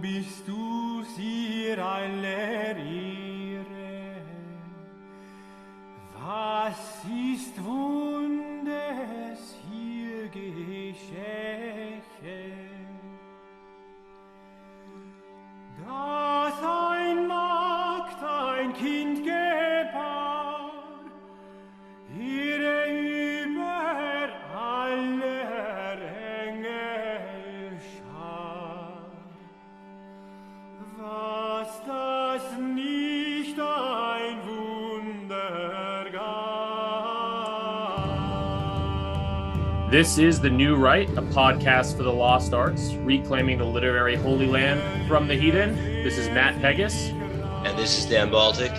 bist du ihr aller Ehre. Was ist Wundes hier geschehen? Dass ein Magd ein Kind gebar, ihre über aller Engel Schar. Was das nicht ein Wunder gab. This is The New Right, a podcast for the lost arts, reclaiming the literary holy land from the heathen. This is Matt Pegas. And this is Dan Baltic.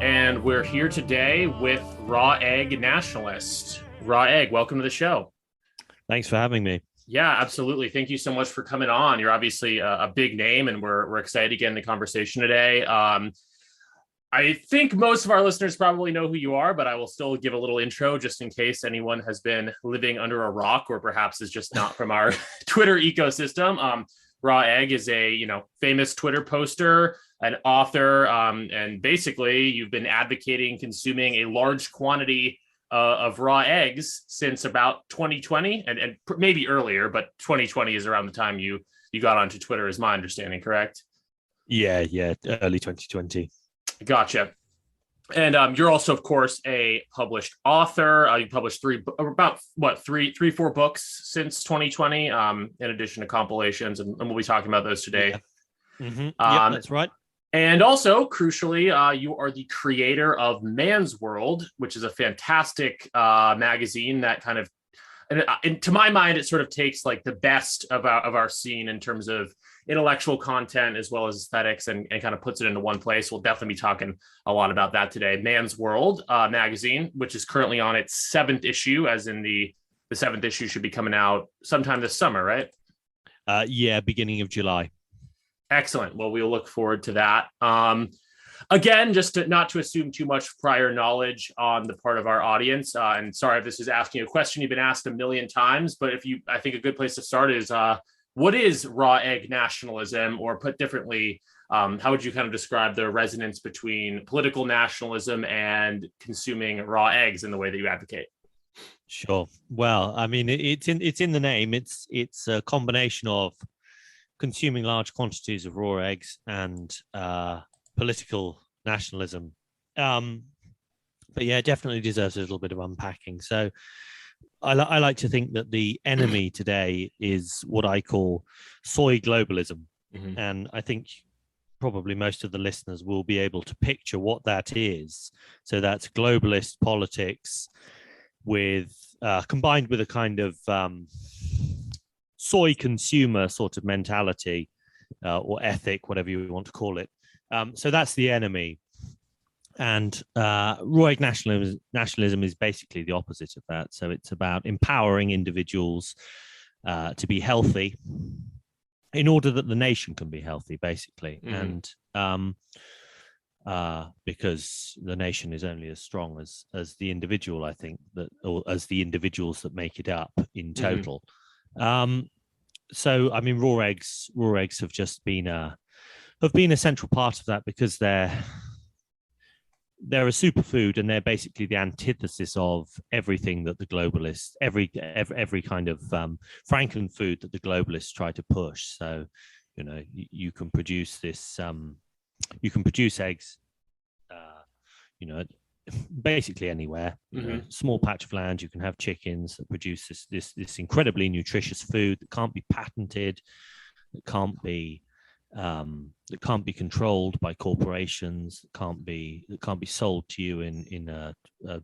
And we're here today with Raw Egg Nationalist. Raw Egg, welcome to the show. Thanks for having me. Yeah, absolutely. Thank you so much for coming on. You're obviously a big name, and we're excited to get in the conversation today. I think most of our listeners probably know who you are, but I will still give a little intro just in case anyone has been living under a rock or perhaps is just not from our Twitter ecosystem. Raw Egg is a famous Twitter poster, an author, and basically you've been advocating consuming a large quantity of raw eggs since about 2020 and maybe earlier, but 2020 is around the time you got onto Twitter, is my understanding, correct? Yeah, early 2020. Gotcha. And you're also, of course, a published author. You published four books since 2020, in addition to compilations, and we'll be talking about those today. Yeah. Mm-hmm. That's right. And also, crucially, you are the creator of Man's World, which is a fantastic magazine that kind of, and to my mind, it sort of takes like the best of our scene in terms of intellectual content as well as aesthetics and kind of puts it into one place. We'll definitely be talking a lot about that today. Man's World magazine, which is currently on its 7th issue, as in the 7th issue should be coming out sometime this summer, right? Beginning of July. Excellent. Well, we'll look forward to that. Again, just not to assume too much prior knowledge on the part of our audience. And sorry if this is asking a question you've been asked a million times, but I think a good place to start is what is raw egg nationalism, or put differently, how would you kind of describe the resonance between political nationalism and consuming raw eggs in the way that you advocate? Sure. Well, I mean, it's in the name. It's a combination of consuming large quantities of raw eggs and political nationalism. But yeah, it definitely deserves a little bit of unpacking. So I like to think that the enemy today is what I call soy globalism. Mm-hmm. And I think probably most of the listeners will be able to picture what that is. So that's globalist politics with combined with a kind of soy consumer sort of mentality or ethic, whatever you want to call it. So that's the enemy. And raw egg nationalism is basically the opposite of that. So it's about empowering individuals to be healthy in order that the nation can be healthy, basically. Mm-hmm. And because the nation is only as strong as the individual, I think, or as the individuals that make it up in total. Mm-hmm. So I mean, raw eggs have just been a central part of that, because they're a superfood, and they're basically the antithesis of everything that the globalists, every kind of Franklin food that the globalists try to push. So, you can produce this, you can produce eggs, basically anywhere. Mm-hmm. Small patch of land, you can have chickens that produce this incredibly nutritious food that can't be patented, that can't be controlled by corporations, that can't be sold to you in a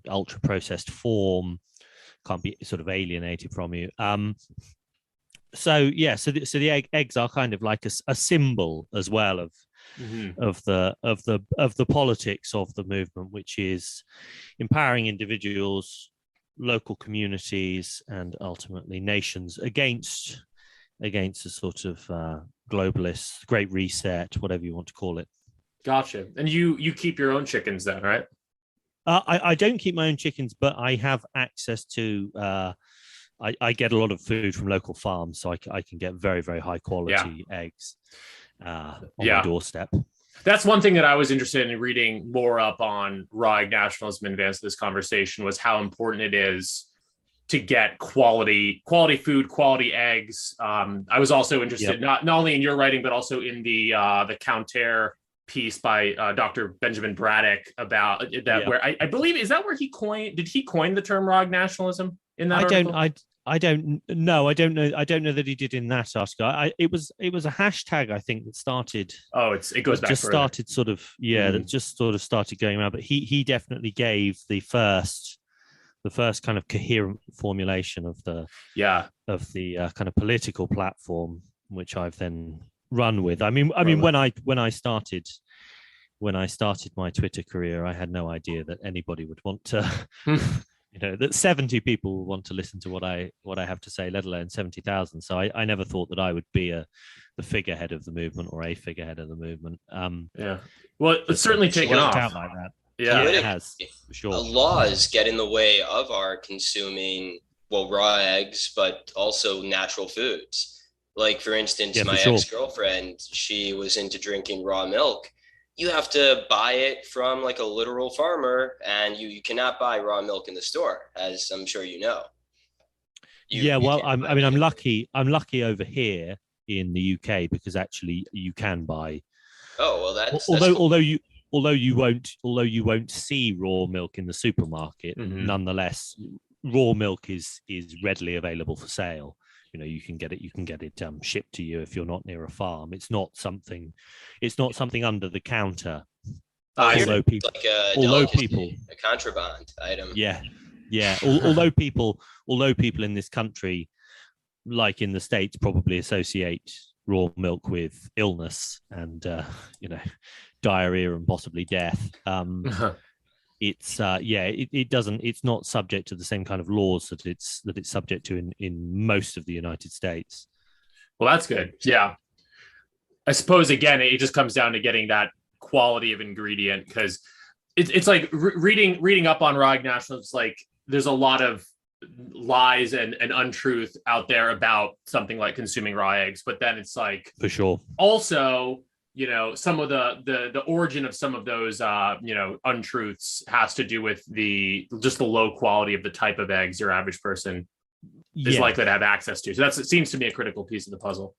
ultra processed form, can't be sort of alienated from you. So the eggs are kind of like a symbol as well of mm-hmm. of the politics of the movement, which is empowering individuals, local communities, and ultimately nations against a sort of globalist Great Reset, whatever you want to call it. Gotcha. And you keep your own chickens then, right? I don't keep my own chickens, but I have access to I get a lot of food from local farms, so I can get very, very high quality eggs on my doorstep. That's one thing that I was interested in reading more up on raw egg nationalism in advance of this conversation, was how important it is to get quality food, quality eggs. I was also interested not only in your writing, but also in the Counter piece by Dr. Benjamin Braddock about that, where I believe, is that where did he coin the term raw egg nationalism in that article? I don't know. I don't know that he did in that article. It was a hashtag, I think, that started. Oh, it goes back. Just further. Started sort of that just sort of started going around. But he definitely gave the first kind of coherent formulation of the kind of political platform, which I've then run with. I mean, when I started my Twitter career, I had no idea that anybody would want to. That 70 people would want to listen to what I have to say, let alone 70,000. So I never thought that I would be the figurehead of the movement or a figurehead of the movement. Well, it's certainly taken off out like that. Yeah, it has, for sure. Laws get in the way of our consuming, raw eggs, but also natural foods. Like, for instance, my ex-girlfriend, she was into drinking raw milk. You have to buy it from like a literal farmer, and you cannot buy raw milk in the store, as I'm sure you know. I'm lucky. I'm lucky over here in the UK, because actually you can buy. Oh, well, that's although you won't see raw milk in the supermarket, nonetheless, raw milk is readily available for sale. You can get it shipped to you if you're not near a farm. It's not something under the counter. Although people, a contraband item. Although people in this country, like in the States, probably associate raw milk with illness and diarrhea and possibly death. It's not subject to the same kind of laws that it's subject to in most of the United States. Well, that's good. Yeah, I suppose again it just comes down to getting that quality of ingredient, because it's like reading up on raw egg nationalism. It's like there's a lot of lies and untruth out there about something like consuming raw eggs, but then it's like, for sure, also some of the origin of some of those untruths has to do with the low quality of the type of eggs your average person is likely to have access to. So it seems to me a critical piece of the puzzle.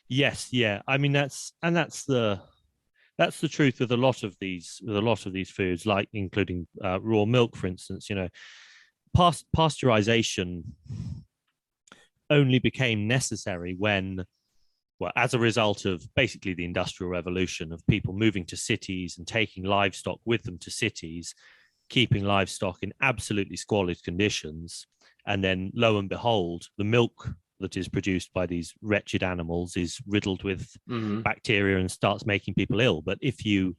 Yes, yeah. I mean, that's the truth with a lot of these foods, like including raw milk, for instance. Pasteurization only became necessary when, as a result of basically the Industrial Revolution, of people moving to cities and taking livestock with them to cities, keeping livestock in absolutely squalid conditions. And then, lo and behold, the milk that is produced by these wretched animals is riddled with bacteria and starts making people ill. But if you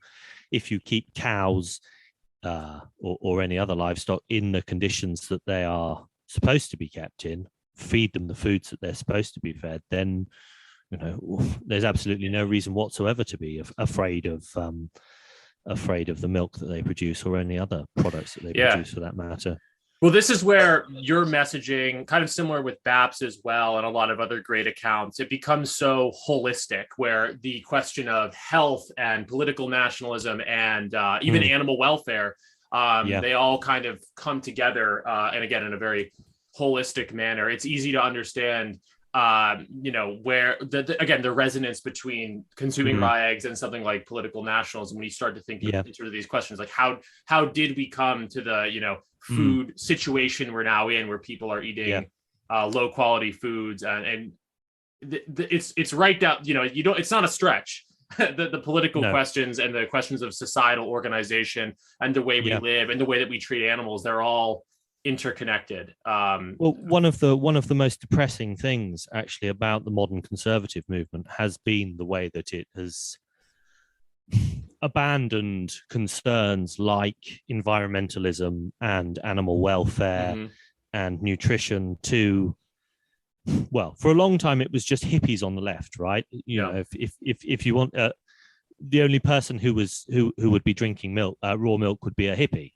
keep cows or any other livestock in the conditions that they are supposed to be kept in, feed them the foods that they're supposed to be fed, then there's absolutely no reason whatsoever to be afraid of the milk that they produce, or any other products that they produce, for that matter. Well, this is where your messaging, kind of similar with BAPS as well, and a lot of other great accounts, it becomes so holistic, where the question of health and political nationalism and even animal welfare, they all kind of come together, and again, in a very holistic manner. It's easy to understand where the resonance between consuming raw eggs and something like political nationalism, when you start to think in sort of these questions, like how did we come to the food situation we're now in, where people are eating low quality foods, and it's right down, it's not a stretch. the political questions and the questions of societal organization and the way we live and the way that we treat animals, they're all interconnected. One of the most depressing things actually about the modern conservative movement has been the way that it has abandoned concerns like environmentalism and animal welfare and nutrition to, for a long time it was just hippies on the left, right? If you want, the only person who would be drinking milk, raw milk, would be a hippie.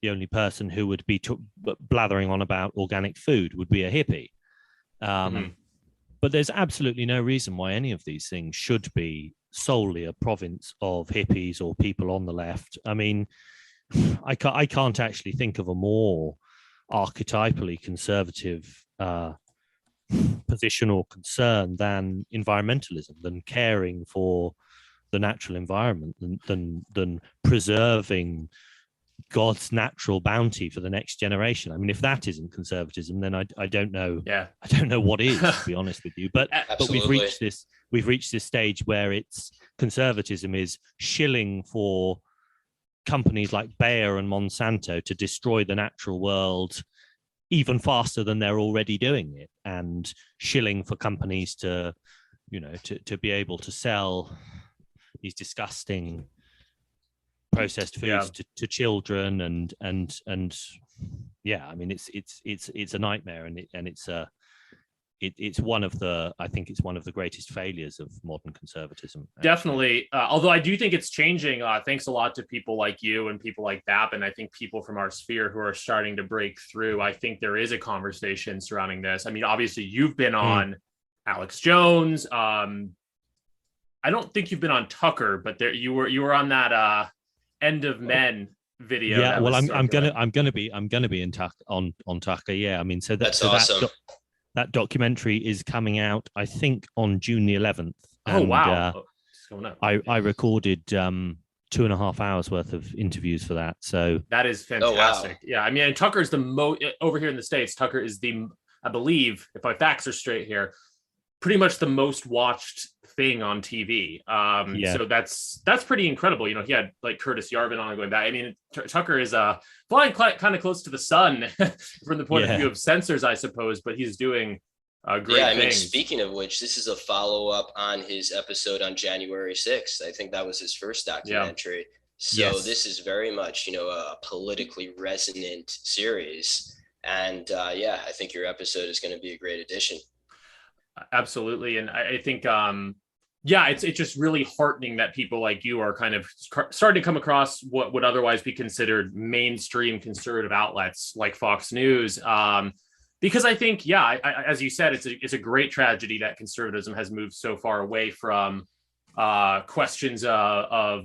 the only person who would be blathering on about organic food would be a hippie. But there's absolutely no reason why any of these things should be solely a province of hippies or people on the left. I mean, I can't actually think of a more archetypally conservative position or concern than environmentalism, than caring for the natural environment, than preserving God's natural bounty for the next generation. I mean, if that isn't conservatism, then I don't know. Yeah, I don't know what is, to be honest with you. But Absolutely. we've reached this stage where it's conservatism is shilling for companies like Bayer and Monsanto to destroy the natural world even faster than they're already doing it, and shilling for companies to, you know, to be able to sell these disgusting processed foods to children, and yeah, I mean, it's a nightmare, and it's one of the, I think it's one of the greatest failures of modern conservatism. Definitely. Although I do think it's changing. Thanks a lot to people like you and people like BAP, and I think people from our sphere who are starting to break through. I think there is a conversation surrounding this. I mean, obviously you've been on Alex Jones. I don't think you've been on Tucker, but there you were on that End of Men video. Yeah, well, I'm gonna be in on Tucker. Yeah, I mean, so that's awesome. That documentary is coming out, I think, on June the 11th. Oh, wow. I recorded 2.5 hours worth of interviews for that. So that is fantastic. Oh, wow. Yeah, I mean, and Tucker's the most over here in the States. Tucker is I believe, if my facts are straight here, pretty much the most watched thing on TV. So that's pretty incredible. You know, he had like Curtis Yarvin on going back. I mean, Tucker is flying kind of close to the sun from the point of view of censors, I suppose, but he's doing great I mean, things. speaking of which, this is a follow-up on his episode on January 6th. I think that was his first documentary. Yeah. So this is very much, you know, a politically resonant series. And I think your episode is going to be a great addition. Absolutely. And I think, it's just really heartening that people like you are kind of starting to come across what would otherwise be considered mainstream conservative outlets like Fox News. Because I think, as you said, it's a great tragedy that conservatism has moved so far away from questions of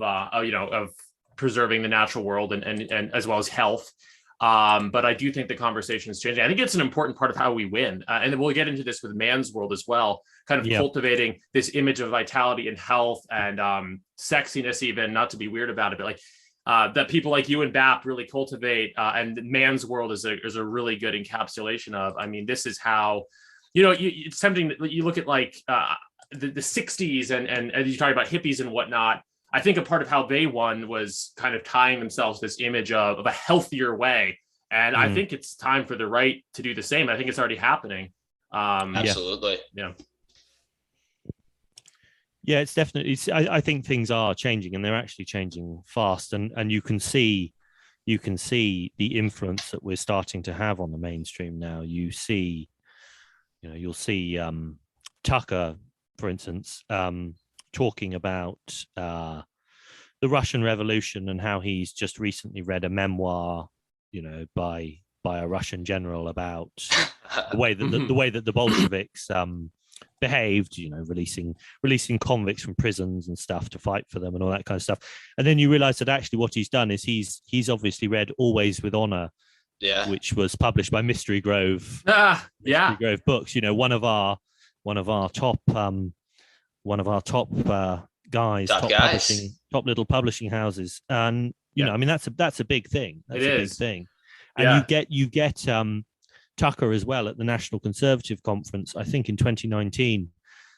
preserving the natural world and as well as health. But I do think the conversation is changing. I think it's an important part of how we win. And we'll get into this with Man's World as well, kind of cultivating this image of vitality and health and sexiness, even, not to be weird about it, but like that people like you and BAP really cultivate. And Man's World is a really good encapsulation of, I mean, this is how, you know, it's tempting that you look at like the 60s and you talk about hippies and whatnot. I think a part of how they won was kind of tying themselves to this image of a healthier way. And I think it's time for the right to do the same. I think it's already happening. Absolutely. Yeah. Yeah, it's definitely, I think things are changing, and they're actually changing fast. And you can see the influence that we're starting to have on the mainstream now. You'll see Tucker, for instance, talking about the Russian Revolution and how he's just recently read a memoir, you know, by a Russian general about the way that the Bolsheviks behaved, you know, releasing convicts from prisons and stuff to fight for them and all that kind of stuff. And then you realize that actually what he's done is he's obviously read Always with Honor, which was published by Mystery Grove. Mystery Grove Books, you know, one of our top guys, top little publishing houses. And you know, I mean, that's a big thing. That's a big thing. And you get Tucker as well at the National Conservative Conference, I think in 2019,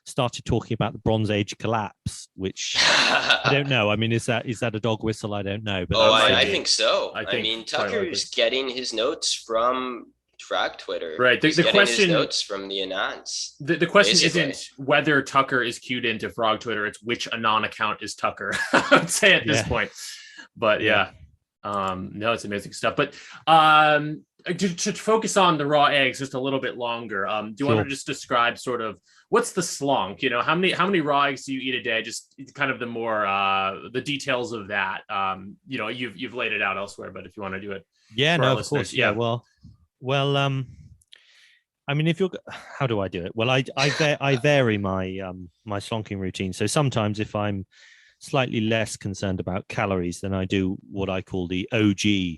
started talking about the Bronze Age collapse, which I don't know. I mean, is that a dog whistle? I don't know. But I think so. I mean, Tucker's getting his notes from Frog Twitter. Right. The question, his notes from the Anons. The question isn't whether Tucker is queued into Frog Twitter. It's which Anon account is Tucker. I would say at this point. But no, it's amazing stuff. But to focus on the raw eggs just a little bit longer, do you want to just describe sort of what's the slonk? You know, how many raw eggs do you eat a day? Just kind of the more the details of that. You know, you've laid it out elsewhere, but if you want to do it, Yeah, for our no, of listeners, course. Yeah, well, I mean, if you're, how do I do it? Well, I vary my slonking routine. So sometimes if I'm slightly less concerned about calories, then I do what I call the OG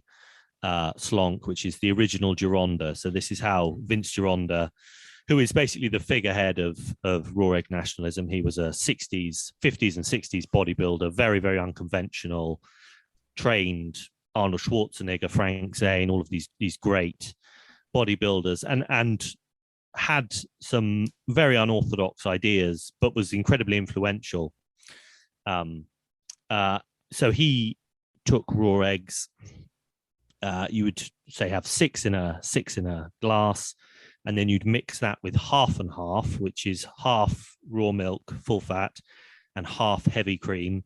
slonk, which is the original Gironda. So this is how Vince Gironda, who is basically the figurehead of raw egg nationalism. He was a 50s and 60s bodybuilder, very, very unconventional, trained Arnold Schwarzenegger, Frank Zane, all of these great bodybuilders, and had some very unorthodox ideas, but was incredibly influential. So he took raw eggs. You would say have six in a glass, and then you'd mix that with half and half, which is half raw milk, full fat, and half heavy cream.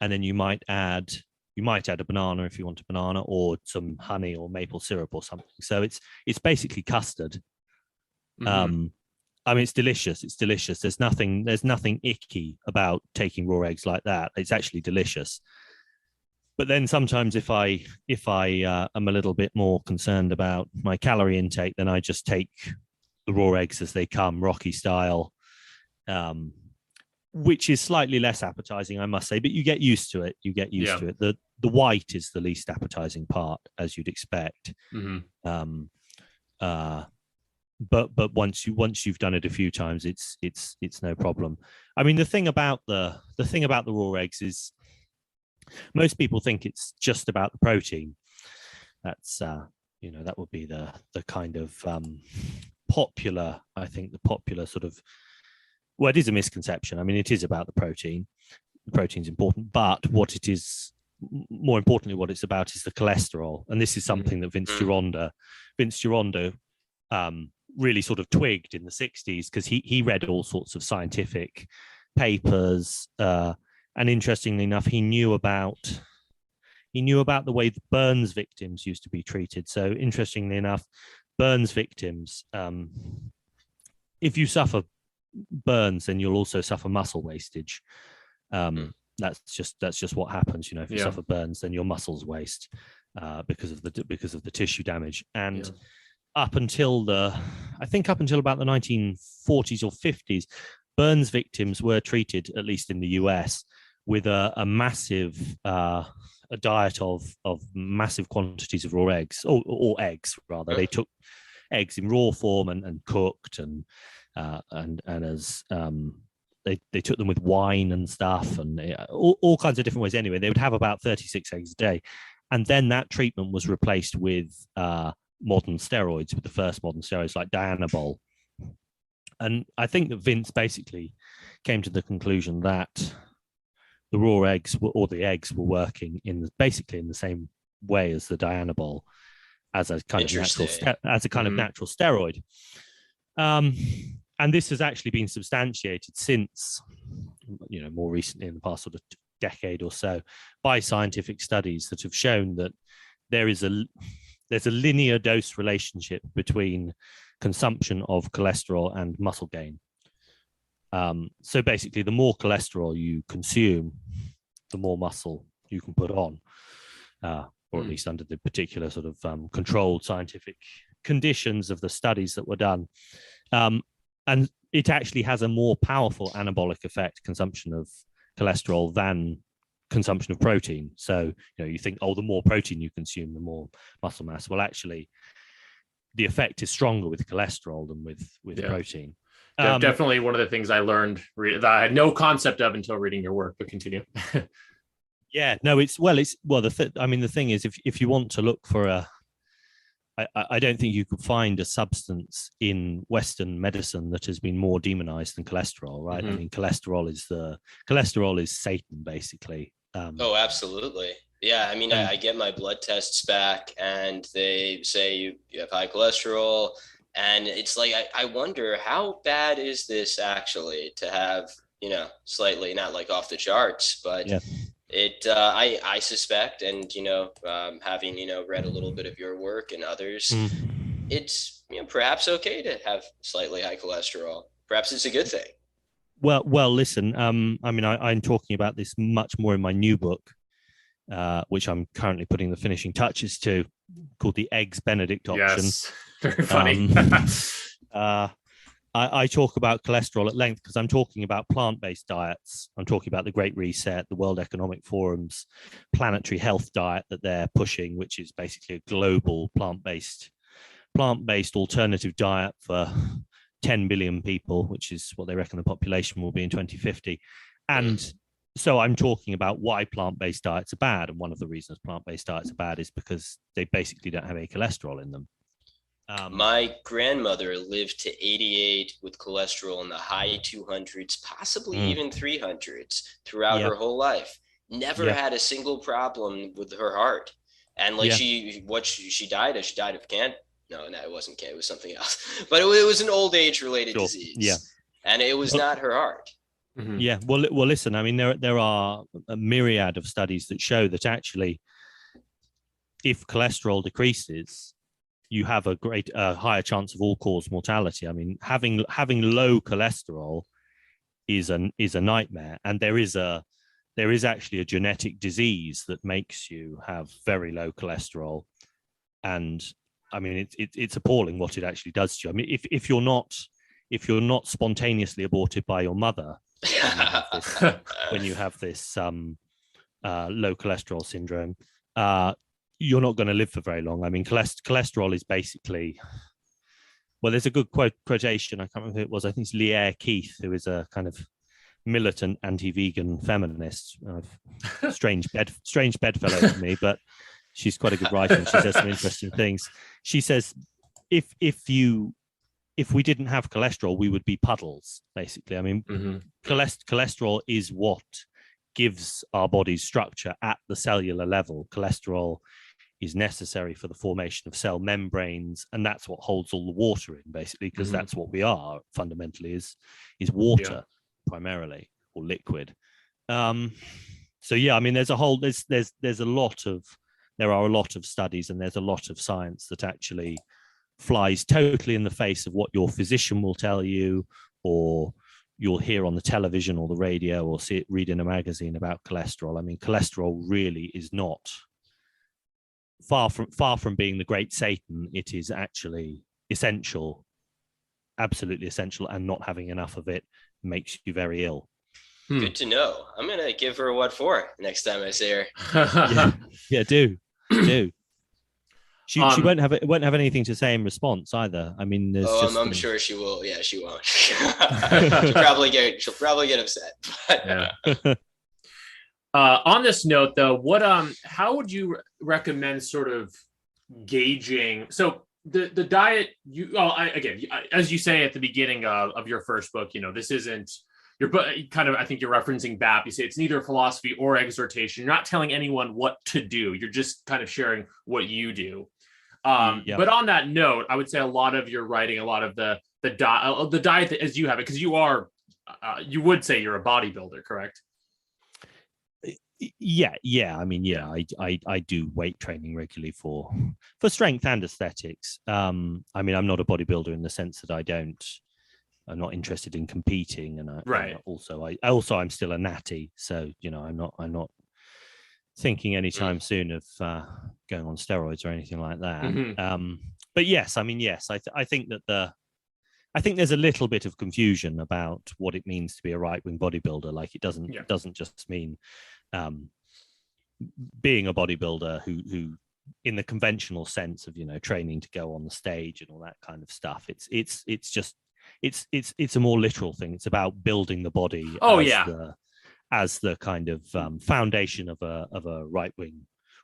And then you might add a banana if you want a banana, or some honey or maple syrup or something. So it's basically custard. Mm-hmm. I mean, it's delicious. It's delicious. There's nothing icky about taking raw eggs like that. It's actually delicious. But then sometimes if I am a little bit more concerned about my calorie intake, then I just take the raw eggs as they come, Rocky style, which is slightly less appetizing, I must say. But you get used to it. You get used to it. The white is the least appetizing part, as you'd expect. Mm-hmm. But once you've done it a few times, it's no problem. I mean, the thing about the raw eggs is most people think it's just about the protein. That's that would be the kind of popular, I think, the popular sort of, well, it is a misconception. I mean, it is about the protein. The protein's important, but what it is, more importantly, what it's about is the cholesterol. And this is something that Vince Gironda really sort of twigged in the 60s, because he read all sorts of scientific papers, and interestingly enough, he knew about the way the burns victims used to be treated. So interestingly enough, burns victims, if you suffer burns, then you'll also suffer muscle wastage. That's just what happens. You know, if you suffer burns, then your muscles waste because of the tissue damage. And up until about the 1940s or 50s, burns victims were treated, at least in the US, with a massive a diet of massive quantities of raw eggs, or eggs rather. They took eggs in raw form and cooked, and as they took them with wine and stuff, and all kinds of different ways. Anyway, they would have about 36 eggs a day, and then that treatment was replaced with modern steroids, with the first modern steroids like Dianabol. And I think that Vince basically came to the conclusion that the raw eggs the eggs were working basically in the same way as the Dianabol, as a kind of natural steroid. And this has actually been substantiated since, more recently, in the past sort of decade or so, by scientific studies that have shown that there's a linear dose relationship between consumption of cholesterol and muscle gain. So basically, the more cholesterol you consume, the more muscle you can put on, or at least under the particular sort of controlled scientific conditions of the studies that were done. And it actually has a more powerful anabolic effect, consumption of cholesterol, than consumption of protein. So, you think, the more protein you consume, the more muscle mass. Well, actually, the effect is stronger with cholesterol than with protein. Definitely one of the things I learned that I had no concept of until reading your work, but continue. The thing is, if you want to look for I don't think you could find a substance in Western medicine that has been more demonized than cholesterol, right? I mean, cholesterol is Satan, basically. Oh, absolutely. Yeah, I mean, I get my blood tests back, and they say you have high cholesterol, and it's like I wonder, how bad is this actually to have, slightly, not like off the charts, but I suspect, and having read a little bit of your work and others, it's perhaps okay to have slightly high cholesterol. Perhaps it's a good thing. Well, listen. I mean, I'm talking about this much more in my new book, which I'm currently putting the finishing touches to, called the Eggs Benedict Option. Yes, very funny. I talk about cholesterol at length because I'm talking about plant-based diets. I'm talking about the Great Reset, the World Economic Forum's planetary health diet that they're pushing, which is basically a global plant-based alternative diet for 10 billion people, which is what they reckon the population will be in 2050. And so I'm talking about why plant-based diets are bad. And one of the reasons plant-based diets are bad is because they basically don't have any cholesterol in them. My grandmother lived to 88 with cholesterol in the high 200s, possibly even 300s throughout her whole life. Never had a single problem with her heart. And like she died of, cancer. No, it wasn't cancer. It was something else. But it was an old age related disease. Yeah. And it was not her heart. Mm-hmm. Yeah. Well, listen, I mean, there are a myriad of studies that show that actually, if cholesterol decreases, you have a higher chance of all-cause mortality. I mean, having low cholesterol is a nightmare, and there is actually a genetic disease that makes you have very low cholesterol, and I mean it's appalling what it actually does to you. I mean, if you're not spontaneously aborted by your mother when you have this low cholesterol syndrome, you're not going to live for very long. I mean, cholesterol is basically, well, there's a good quotation. I can't remember who it was. I think it's Leah Keith, who is a kind of militant anti-vegan feminist. Strange bedfellow to me, but she's quite a good writer and she says some interesting things. She says, if we didn't have cholesterol, we would be puddles, basically. I mean, cholesterol is what gives our body's structure at the cellular level. Cholesterol is necessary for the formation of cell membranes, and that's what holds all the water in, basically, because that's what we are fundamentally, is water primarily, or liquid. So yeah, I mean, there are a lot of studies, and there's a lot of science that actually flies totally in the face of what your physician will tell you, or you'll hear on the television or the radio, or read in a magazine about cholesterol. I mean, cholesterol really is not far from being the great Satan. It is actually essential, absolutely essential, and not having enough of it makes you very ill. Good to know. I'm gonna give her a what for next time I see her. yeah, do. She won't have anything to say in response either. I mean, I'm sure she will. Yeah, she won't. she'll probably get upset. But, on this note, though, how would you recommend sort of gauging? So the diet, as you say at the beginning of your first book, this isn't your book. Kind of, I think you're referencing BAP. You say it's neither philosophy or exhortation. You're not telling anyone what to do. You're just kind of sharing what you do. But on that note, I would say a lot of your writing, a lot of the diet as you have it, because you would say you're a bodybuilder, correct? Yeah. I mean, I do weight training regularly for strength and aesthetics. I mean, I'm not a bodybuilder in the sense that I'm not interested in competing, and I'm still a natty, so I'm not thinking anytime soon of going on steroids or anything like that. But yes, I mean, I think that I think there's a little bit of confusion about what it means to be a right-wing bodybuilder. Like, it doesn't just mean being a bodybuilder who in the conventional sense of training to go on the stage and all that kind of stuff. It's a more literal thing. It's about building the body as the kind of foundation of a right-wing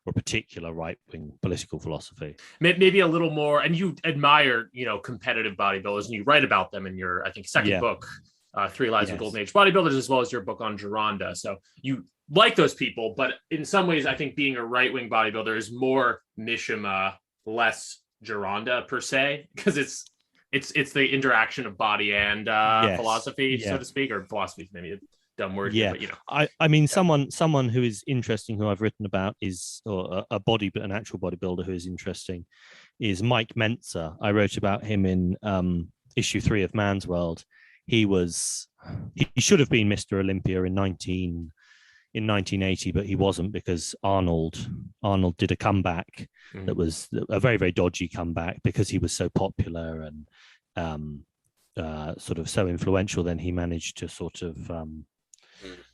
or particular right-wing political philosophy. Maybe a little more, and you admire competitive bodybuilders, and you write about them in your, I think, second book, 3 Lives of Golden Age Bodybuilders, as well as your book on Gironda. So you like those people, but in some ways, I think being a right-wing bodybuilder is more Mishima, less Gironda per se, because it's the interaction of body and philosophy, so to speak, or philosophy, maybe a dumb word. Yeah, but, I mean, someone who is interesting, who I've written about, is an actual bodybuilder who is interesting, is Mike Mentzer. I wrote about him in issue 3 of Man's World. he should have been Mr. Olympia in 1980, but he wasn't, because Arnold did a comeback that was a very, very dodgy comeback, because he was so popular and sort of so influential. Then he managed to sort of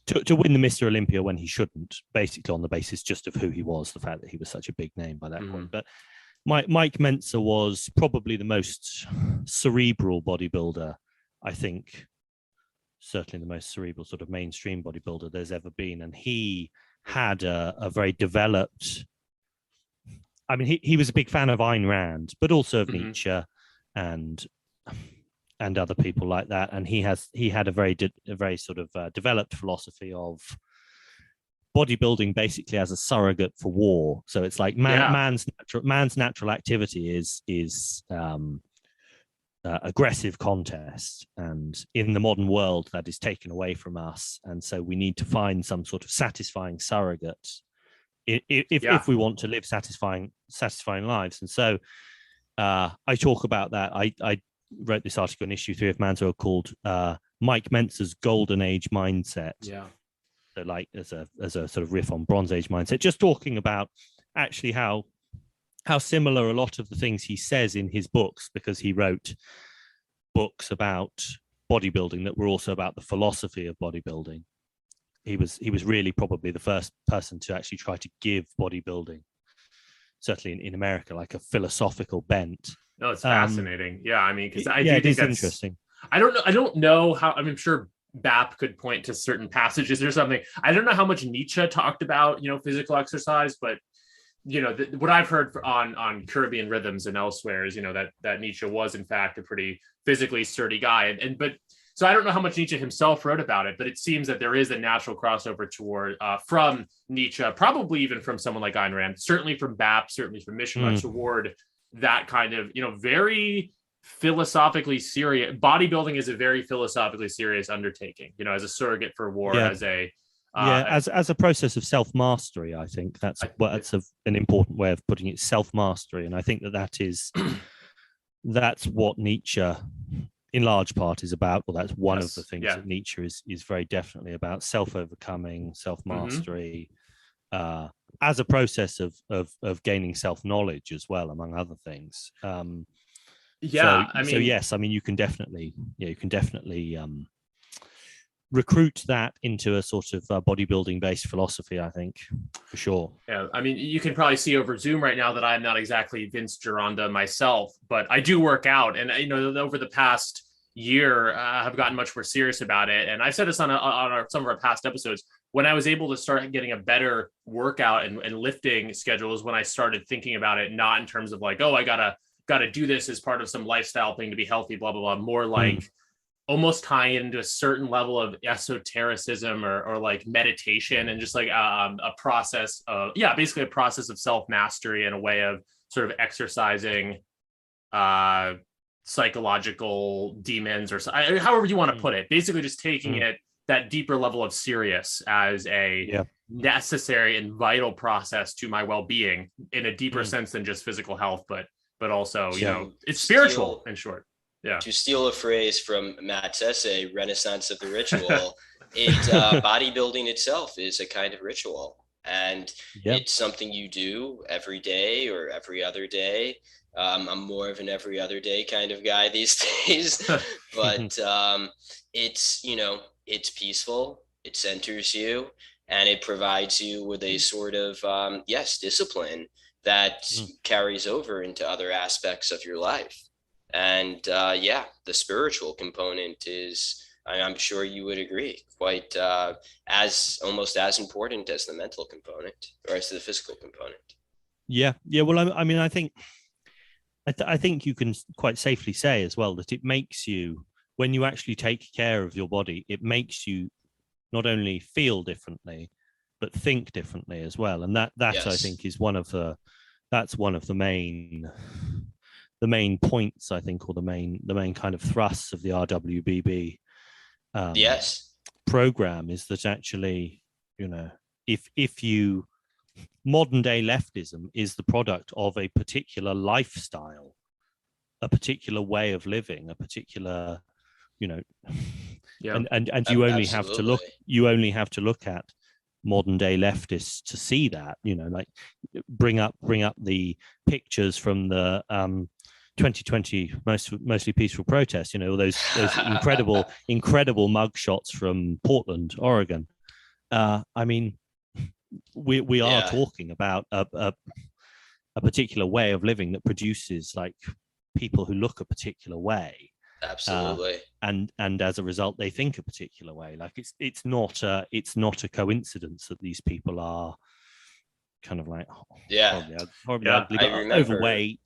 to win the Mr. Olympia when he shouldn't, basically on the basis just of who he was, the fact that he was such a big name by that point. But Mike Mentzer was probably the most cerebral bodybuilder, I think, certainly the most cerebral sort of mainstream bodybuilder there's ever been. And he had a very developed, I mean, he was a big fan of Ayn Rand, but also of Nietzsche and other people like that. And he had a very sort of developed philosophy of bodybuilding basically as a surrogate for war. So it's like man's natural activity is aggressive contest, and in the modern world that is taken away from us, and so we need to find some sort of satisfying surrogate if we want to live satisfying lives. And so I talk about that. I wrote this article in issue 3 of Man's World called Mike Mentzer's Golden Age Mindset. So like as a sort of riff on Bronze Age mindset, just talking about actually how similar a lot of the things he says in his books, because he wrote books about bodybuilding that were also about the philosophy of bodybuilding. He was really probably the first person to actually try to give bodybuilding, certainly in America, like a philosophical bent. No, it's fascinating. I mean, because I do it think is that's interesting. I don't know how. I'm sure BAP could point to certain passages or something. I don't know how much Nietzsche talked about, physical exercise, but what I've heard on Caribbean Rhythms and elsewhere is, that Nietzsche was in fact a pretty physically sturdy guy. But so I don't know how much Nietzsche himself wrote about it, but it seems that there is a natural crossover toward from Nietzsche, probably even from someone like Ayn Rand, certainly from BAP, certainly from Mishima, toward that kind of, very philosophically serious. Bodybuilding is a very philosophically serious undertaking, as a surrogate for war, as a as a process of self-mastery. I think that's an important way of putting it, self-mastery. And I think that's what Nietzsche in large part is about. Well, that's one of the things that Nietzsche is very definitely about: self-overcoming, self-mastery, as a process of gaining self-knowledge as well, among other things. Yes, I mean, you can definitely recruit that into a sort of bodybuilding based philosophy, I think, for sure. Yeah, I mean, you can probably see over Zoom right now that I'm not exactly Vince Gironda myself, but I do work out, and over the past year, I've gotten much more serious about it. And I've said this on some of our past episodes. When I was able to start getting a better workout and lifting schedules, when I started thinking about it, not in terms of like, oh, I gotta do this as part of some lifestyle thing to be healthy, blah blah blah, more like almost tie into a certain level of esotericism or like meditation, and just like a process of basically a process of self-mastery and a way of sort of exercising psychological demons, or however you want to put it, basically just taking it that deeper level of serious as a necessary and vital process to my well-being in a deeper sense than just physical health, but also it's spiritual, in short. To steal a phrase from Matt's essay, Renaissance of the Ritual, bodybuilding itself is a kind of ritual, and it's something you do every day or every other day. I'm more of an every other day kind of guy these days, but it's peaceful, it centers you, and it provides you with a sort of discipline that carries over into other aspects of your life. And the spiritual component is, I'm sure you would agree, quite almost as important as the mental component or as the physical component. Yeah. Well, I mean, I think you can quite safely say as well that it makes you, when you actually take care of your body, it makes you not only feel differently, but think differently as well. And that I think is one of the main points, I think, or the main kind of thrusts of the RWBB program, is that actually, if you, modern day leftism is the product of a particular lifestyle, a particular way of living, a particular you know, Yeah. and you only have to look, Absolutely. you only have to look at modern day leftists to see that, you know, like bring up the pictures from the 2020 mostly peaceful protests, you know, those incredible mug shots from Portland, Oregon. I mean, we are talking about a particular way of living that produces like people who look a particular way. Absolutely. And as a result, they think a particular way. Like it's not a coincidence that these people are kind of like horribly ugly, but overweight,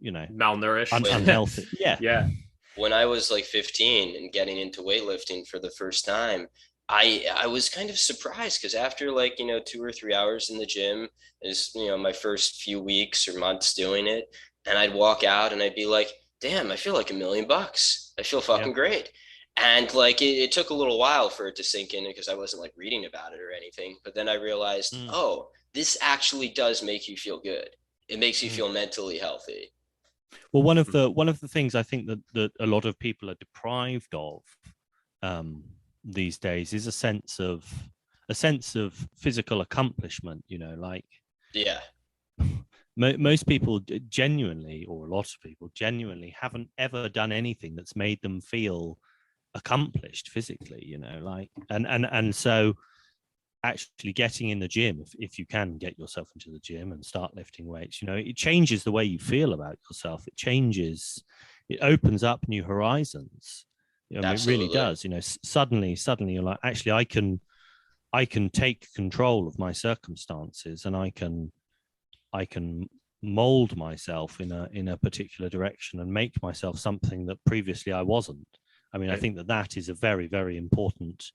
you know, malnourished, unhealthy. Yeah. When I was like 15 and getting into weightlifting for the first time, I was kind of surprised because after like, 2 or 3 hours in the gym is, my first few weeks or months doing it, and I'd walk out and I'd be like, damn, I feel like $1,000,000. I feel fucking great. And like it took a little while for it to sink in because I wasn't like reading about it or anything. But then I realized, oh, this actually does make you feel good. It makes you feel mentally healthy. Well, one of the things I think that a lot of people are deprived of these days is a sense of physical accomplishment. You know, like most people genuinely, or a lot of people genuinely, haven't ever done anything that's made them feel accomplished physically. You know, like and so actually getting in the gym, if you can get yourself into the gym and start lifting weights, you know, it changes the way you feel about yourself. It opens up new horizons. You know, it really does. You know, suddenly you're like, actually, I can take control of my circumstances, and I can mold myself in a particular direction and make myself something that previously I wasn't. I mean, I think that is a very, very important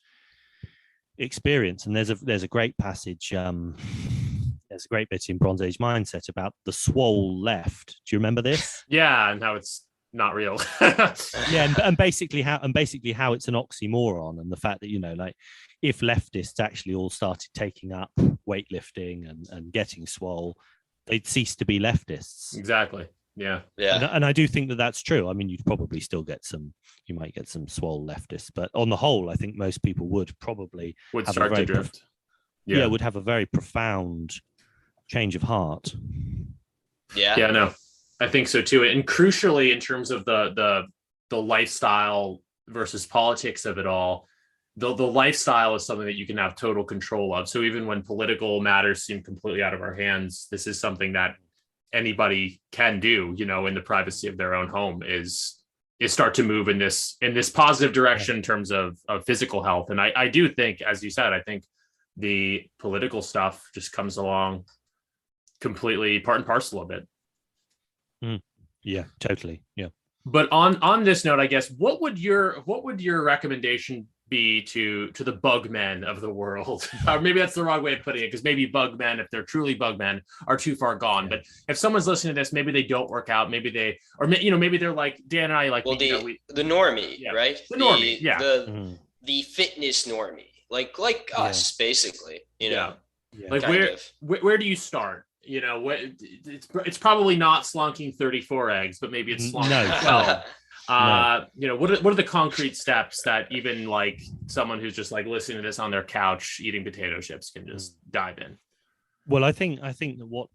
experience. And there's a great passage, there's a great bit in Bronze Age Mindset about the swole left. Do you remember this? Yeah, and how it's not real. Yeah, and basically how it's an oxymoron, and the fact that, you know, like if leftists actually all started taking up weightlifting and getting swole, they'd cease to be leftists. Exactly. Yeah. And I do think that that's true. I mean, you'd probably still you might get some swole leftists, but on the whole, I think most people would start to drift. Would have a very profound change of heart. Yeah, no, I think so too. And crucially, in terms of the lifestyle versus politics of it all, the lifestyle is something that you can have total control of. So even when political matters seem completely out of our hands, this is something that anybody can do, you know, in the privacy of their own home, is start to move in this positive direction in terms of physical health. And I do think, as you said, I think the political stuff just comes along completely part and parcel of it. Yeah, totally. Yeah. But on this note, I guess, what would your recommendation be to the bug men of the world? Or maybe that's the wrong way of putting it, because maybe bug men, if they're truly bug men, are too far gone. But if someone's listening to this, maybe they don't work out, maybe maybe they're like Dan and I, like, well, the normie, right? The normie, the fitness normie, like us, basically. You know, like where do you start? You know, it's probably not slunking 34 eggs, but maybe it's slunking 12. You know, what are the concrete steps that even like someone who's just like listening to this on their couch eating potato chips can just dive in? Well, I think that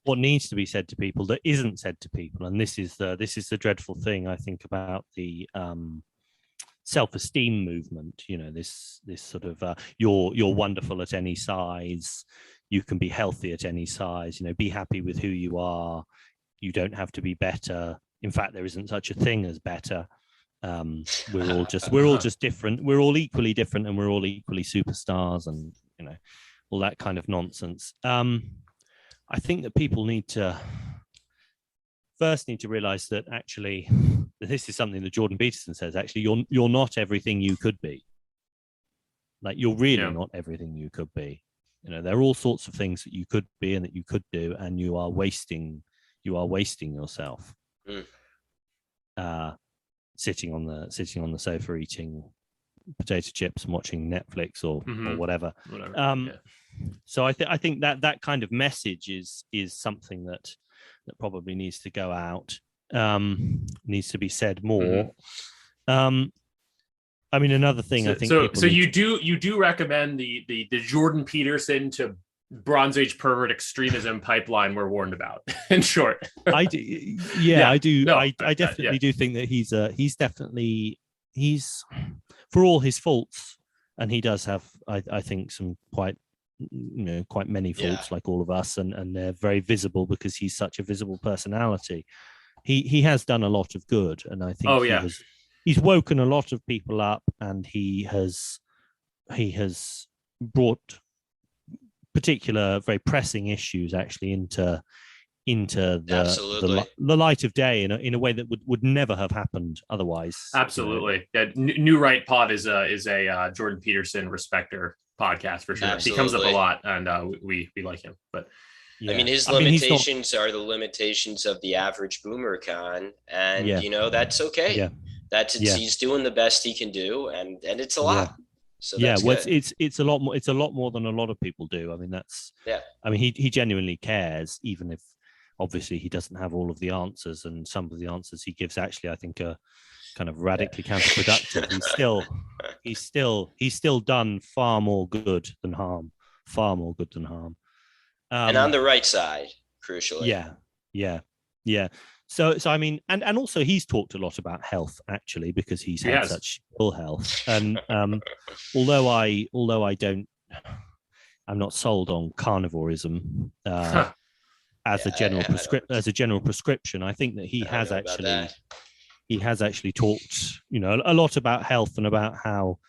what needs to be said to people that isn't said to people, and this is the dreadful thing I think about the self-esteem movement. You know, this sort of you're wonderful at any size, you can be healthy at any size, you know, be happy with who you are, you don't have to be better. In fact, there isn't such a thing as better. We're all just different. We're all equally different, and we're all equally superstars, and, you know, all that kind of nonsense. I think that people need to realize that actually this is something that Jordan Peterson says. Actually, you're not everything you could be. Like, you're really not everything you could be. You know, there are all sorts of things that you could be and that you could do, and you are wasting yourself. Sitting on the sofa eating potato chips and watching Netflix or whatever. So I think that kind of message is something that probably needs to go out needs to be said more. I mean, another thing I think. So you do recommend the Jordan Peterson to Bronze Age pervert extremism pipeline we're warned about. In short, I do. Yeah, I do. No, I definitely do think that he's definitely for all his faults, and he does have I think some quite many faults, like all of us, and they're very visible because he's such a visible personality. He has done a lot of good, and I think he's woken a lot of people up, and he has brought particular very pressing issues actually into the light of day in a way that would never have happened otherwise. Absolutely. Yeah, New Right Pod is a Jordan Peterson respecter podcast for sure. Absolutely. He comes up a lot, and we like him. But I mean, his limitations are the limitations of the average boomer con, and that's okay. Yeah. He's doing the best he can do, and it's a lot. So it's a lot more. It's a lot more than a lot of people do. I mean, I mean, he genuinely cares, even if obviously he doesn't have all of the answers, and some of the answers he gives actually, I think, are kind of radically counterproductive. He's still done far more good than harm. And on the right side, crucially. Yeah. So I mean, and also he's talked a lot about health actually, because he's had such ill health. And although I'm not sold on carnivorism as a general prescription, I think that he has actually talked, a lot about health and about how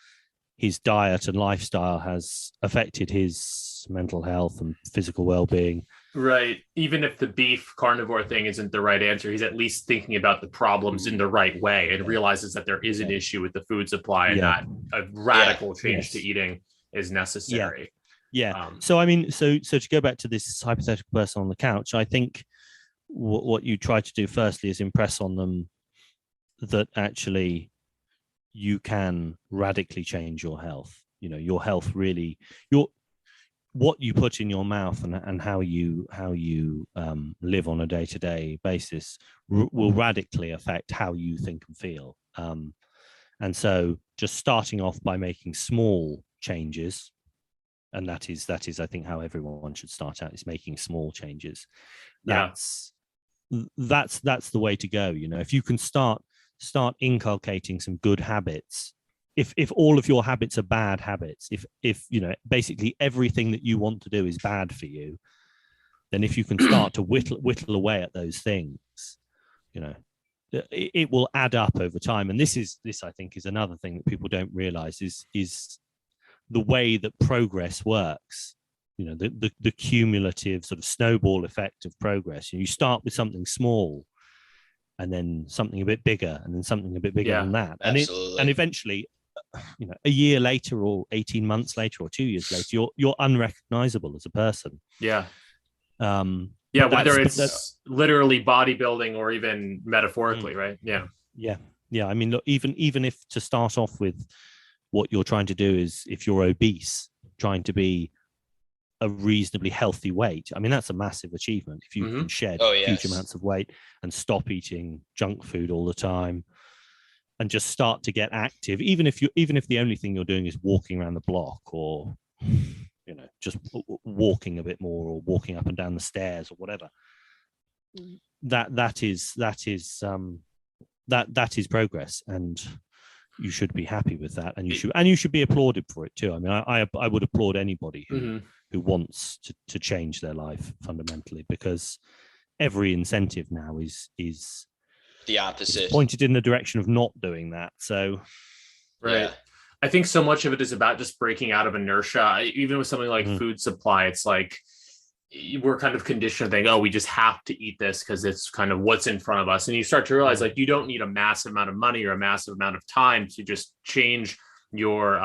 his diet and lifestyle has affected his mental health and physical well-being. Right. Even if the beef carnivore thing isn't the right answer, he's at least thinking about the problems in the right way and realizes that there is an issue with the food supply and that a radical change to eating is necessary. So I mean, so to go back to this hypothetical person on the couch, I think what you try to do firstly is impress on them that actually you can radically change your health. Your health really, what you put in your mouth and how you live on a day-to-day basis will radically affect how you think and feel. And so just starting off by making small changes, and that is I think how everyone should start out, is making small changes. That's the way to go. If you can start inculcating some good habits, if all of your habits are bad habits, if basically everything that you want to do is bad for you, then if you can start to whittle away at those things, it will add up over time. And this I think is another thing that people don't realize is the way that progress works. The cumulative sort of snowball effect of progress. You start with something small, and then something a bit bigger, and then something a bit bigger than that, and eventually, a year later, or 18 months later, or 2 years later, you're unrecognizable as a person. Whether it's literally bodybuilding or even metaphorically, right? I mean, look, even if to start off with, what you're trying to do is, if you're obese, trying to be a reasonably healthy weight, I mean, that's a massive achievement. If you can shed huge amounts of weight and stop eating junk food all the time, and just start to get active, even if the only thing you're doing is walking around the block, or just walking a bit more, or walking up and down the stairs, or whatever, that is progress, and you should be happy with that, and you should be applauded for it too. I mean, I would applaud anybody who wants to change their life fundamentally, because every incentive now is the opposite, pointed in the direction of not doing that. So I think so much of it is about just breaking out of inertia. Even with something like food supply, it's like we're kind of conditioned to think, we just have to eat this because it's kind of what's in front of us. And you start to realize like you don't need a massive amount of money or a massive amount of time to just change your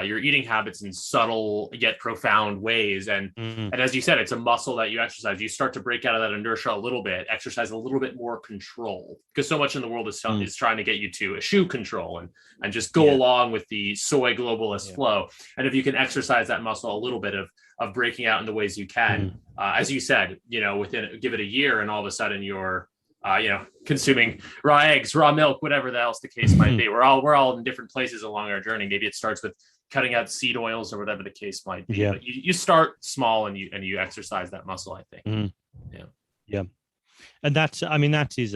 eating habits in subtle yet profound ways. And as you said, it's a muscle that you exercise. You start to break out of that inertia a little bit, exercise a little bit more control, because so much in the world is trying to get you to eschew control and just go along with the soy globalist flow. And if you can exercise that muscle a little bit of breaking out in the ways you can, as you said, give it a year, and all of a sudden you're consuming raw eggs, raw milk, whatever else the case might be. We're all in different places along our journey. Maybe it starts with cutting out seed oils or whatever the case might be. But you start small and you exercise that muscle, I think. Yeah. And that is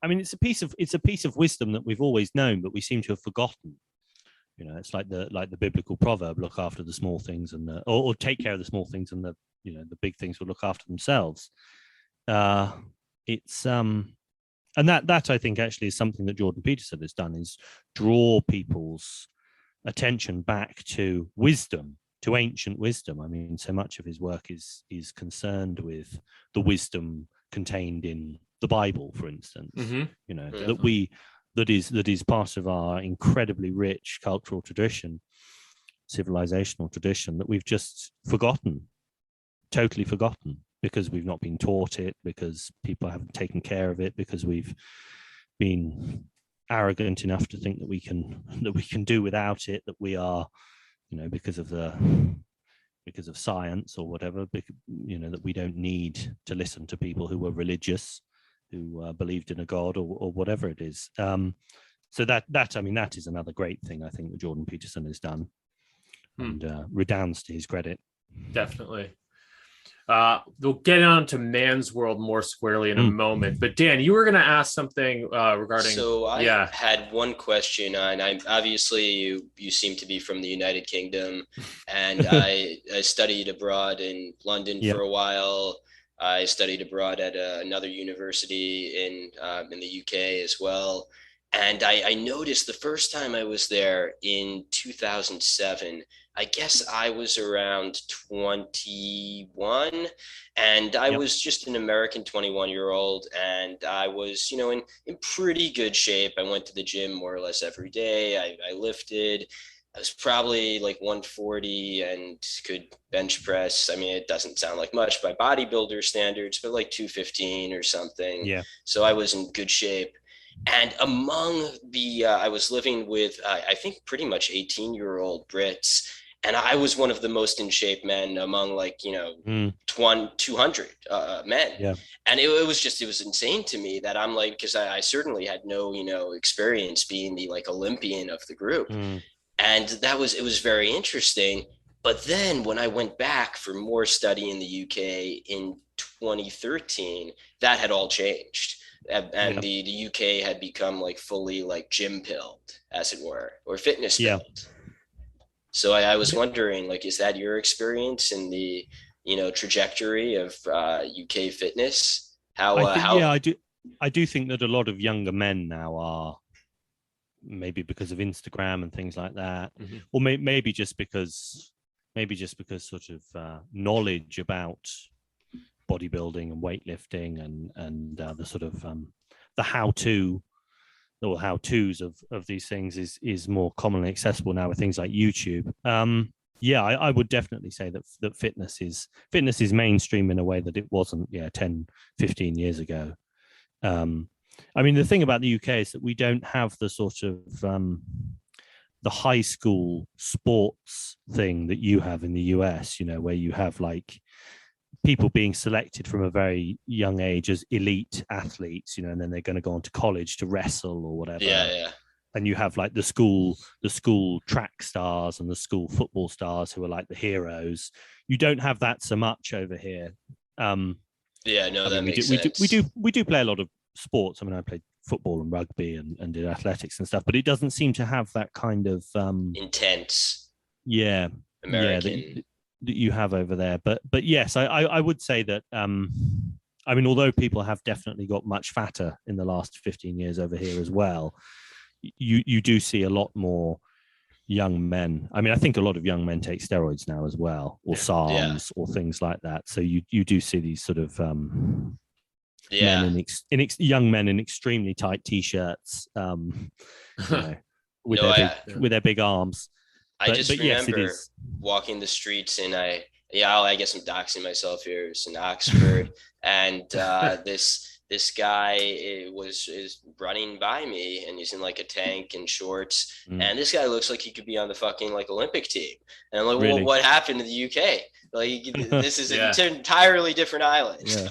it's a piece of wisdom that we've always known, but we seem to have forgotten. It's like the biblical proverb: look after the small things or take care of the small things, and the big things will look after themselves. And that I think actually is something that Jordan Peterson has done, is draw people's attention back to wisdom, to ancient wisdom. I mean, so much of his work is concerned with the wisdom contained in the Bible, for instance. That is part of our incredibly rich cultural tradition, civilizational tradition, that we've just totally forgotten, because we've not been taught it, because people haven't taken care of it, because we've been arrogant enough to think that we can do without it, that we are, because of science or whatever, that we don't need to listen to people who were religious, who believed in a god or whatever it is. So that is another great thing I think that Jordan Peterson has done, and redounds to his credit. Definitely. We'll get on to Man's World more squarely in a moment. But Dan, you were going to ask something regarding. So I had one question, and obviously you seem to be from the United Kingdom, and I studied abroad in London for a while. I studied abroad at another university in the UK as well. And I noticed the first time I was there in 2007, I guess I was around 21, and I was just an American 21-year-old, and I was, in pretty good shape. I went to the gym more or less every day. I lifted. I was probably like 140 and could bench press. I mean, it doesn't sound like much by bodybuilder standards, but like 215 or something. Yeah. So I was in good shape. And among I was living with, I think pretty much 18-year-old Brits. And I was one of the most in shape men among 200 men. Yeah. And it was insane to me that I'm like, because I certainly had no, experience being the Olympian of the group. And it was very interesting. But then when I went back for more study in the UK in 2013, that had all changed. And the UK had become fully gym pilled, as it were, or fitness pilled. So I was wondering, is that your experience in the, trajectory of UK fitness? I do think that a lot of younger men now are, maybe because of Instagram and things like that, or maybe just because sort of knowledge about bodybuilding and weightlifting and the sort of the how-to or how-tos of these things is more commonly accessible now with things like YouTube. I would definitely say that fitness is mainstream in a way that it wasn't 10, 15 years ago. I mean, the thing about the UK is that we don't have the sort of the high school sports thing that you have in the US, where you have people being selected from a very young age as elite athletes, and then they're going to go on to college to wrestle or whatever. Yeah. And you have the school track stars and the school football stars who are the heroes. You don't have that so much over here. That makes sense. We do play a lot of sports. I mean, I played football and rugby and did athletics and stuff, but it doesn't seem to have that kind of intense. American. That you have over there. But yes, I would say that I mean, although people have definitely got much fatter in the last 15 years over here as well, you do see a lot more young men. I mean, I think a lot of young men take steroids now as well, or SARMs or things like that. So you do see these sort of young men in extremely tight t-shirts, with their big arms. I just remember walking the streets, and I guess I'm doxing myself here. It's in Oxford, and this this guy is running by me, and he's in like a tank and shorts, and this guy looks like he could be on the fucking like Olympic team. And I'm like, Really? well, what happened to the UK? Like, this is Yeah. an entirely different island. Yeah.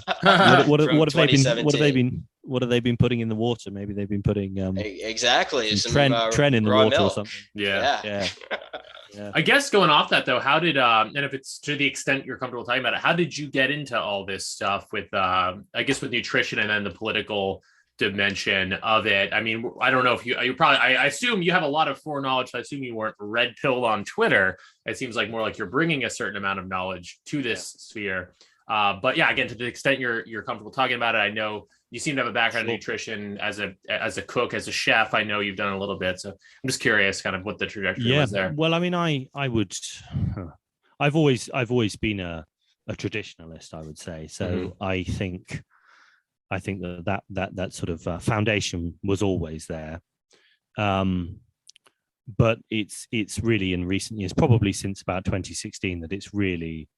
what From have they been? 2017. What have they been putting in the water? Maybe they've been putting Exactly some Tren in the raw water milk. or something. Yeah. Yeah. I guess going off that though, how did and if it's to the extent you're comfortable talking about it, how did you get into all this stuff with I guess with nutrition and then the political dimension of it? I mean, I don't know if you probably, I assume you have a lot of foreknowledge. So I assume you weren't red pilled on Twitter. It seems like more like you're bringing a certain amount of knowledge to this sphere. But yeah, again, to the extent you're comfortable talking about it, I know you seem to have a background in nutrition as a cook, as a chef. I know you've done a little bit, so I'm just curious, kind of what the trajectory was there. Well, I mean, I've always been a traditionalist, I would say. So I think that sort of foundation was always there. But it's really in recent years, probably since about 2016, that it's really.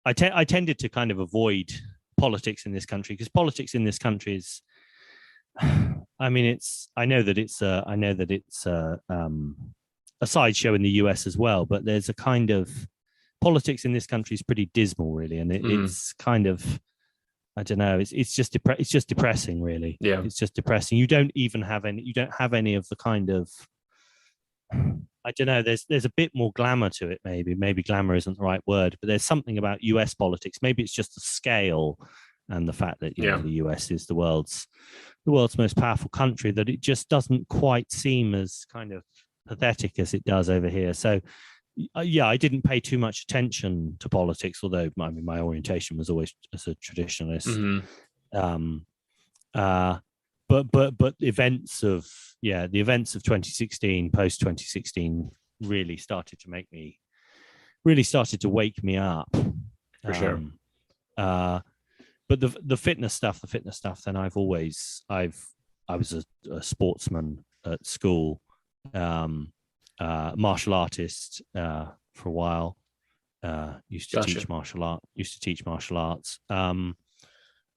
I tended to kind of avoid politics in this country, because politics in this country is, I mean, I know that it's a sideshow in the US as well, but there's a kind of politics in this country is pretty dismal, really, and it's kind of, I don't know, it's just depressing, really. Yeah, it's just depressing. You don't have any of the kind of, I don't know, there's a bit more glamour to it, maybe glamour isn't the right word, but there's something about US politics. Maybe it's just the scale and the fact that you know, the US is the world's most powerful country, that it just doesn't quite seem as kind of pathetic as it does over here. So I didn't pay too much attention to politics, although I mean, my orientation was always as a traditionalist. But the events of 2016, post 2016, really started to wake me up. For sure. But the fitness stuff, then I was a sportsman at school, martial artist for a while. Used to teach martial arts.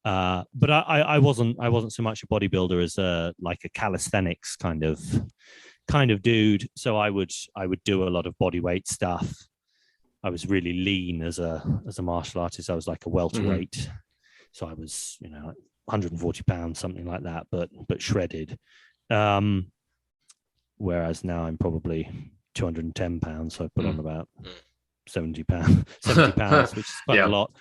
But I wasn't so much a bodybuilder as a calisthenics kind of dude. So I would do a lot of body weight stuff. I was really lean as a martial artist. I was like a welterweight. So I was, 140 pounds, something like that, but shredded. Whereas now I'm probably 210 pounds. So I put on about 70 pounds, which is quite a lot.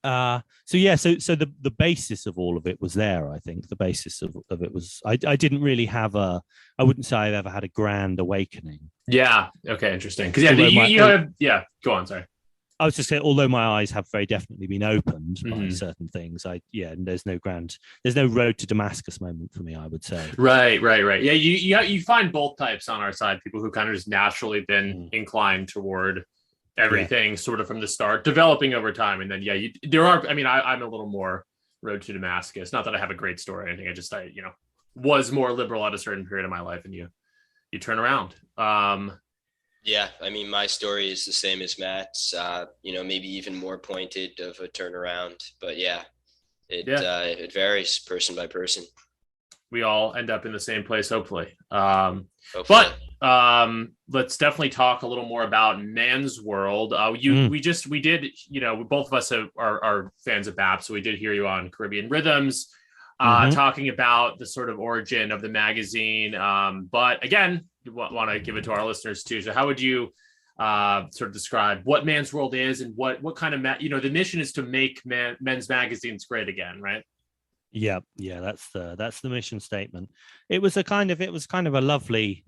So the basis of all of it was there. I think the basis of it was, I didn't really have I wouldn't say I've ever had a grand awakening. Yeah. Okay. Interesting. Because go on. Sorry. I was just saying, although my eyes have very definitely been opened by certain things, there's no road to Damascus moment for me, I would say. Right. Yeah, you find both types on our side, people who kind of just naturally been inclined toward everything sort of from the start, developing over time. And then, I'm a little more road to Damascus. Not that I have a great story or anything. I was more liberal at a certain period of my life, and you turn around. Yeah, I mean, my story is the same as Matt's, maybe even more pointed of a turnaround, but it varies person by person. We all end up in the same place, hopefully. But let's definitely talk a little more about Man's World. We did, both of us are fans of BAP, so we did hear you on Caribbean Rhythms, talking about the sort of origin of the magazine. But again, want to give it to our listeners too. So how would you sort of describe what Man's World is, and what kind of the mission is to make men's magazines great again, right? Yeah, that's the mission statement. It was kind of a lovely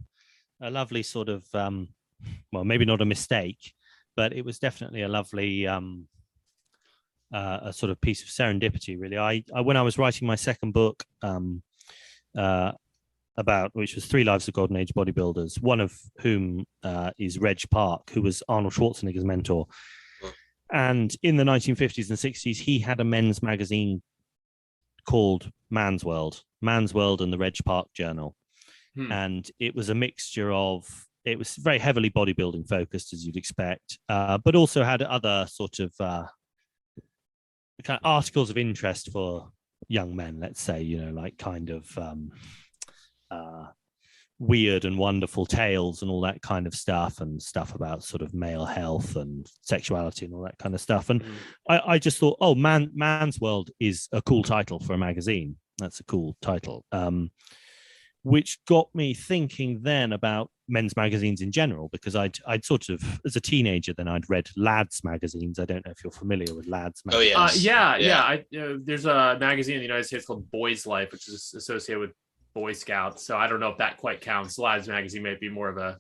sort of well, maybe not a mistake, but it was definitely a lovely a sort of piece of serendipity, really. I when I was writing my second book, which was 3 Lives of Golden Age Bodybuilders, one of whom is Reg Park, who was Arnold Schwarzenegger's mentor. And in the 1950s and 60s, he had a men's magazine called Man's World and the Reg Park Journal. And it was a mixture of, it was very heavily bodybuilding focused, as you'd expect, but also had other sort of kind of articles of interest for young men, let's say, like kind of weird and wonderful tales and all that kind of stuff, and stuff about sort of male health and sexuality and all that kind of stuff. And I just thought, oh, Man's World is a cool title for a magazine. That's a cool title. Which got me thinking then about men's magazines in general, because I'd sort of, as a teenager, then I'd read lads magazines. I don't know if you're familiar with lads magazines. Oh, yes. Yeah. There's a magazine in the United States called Boys Life, which is associated with Boy Scouts. So I don't know if that quite counts. Lads magazine might be more of a...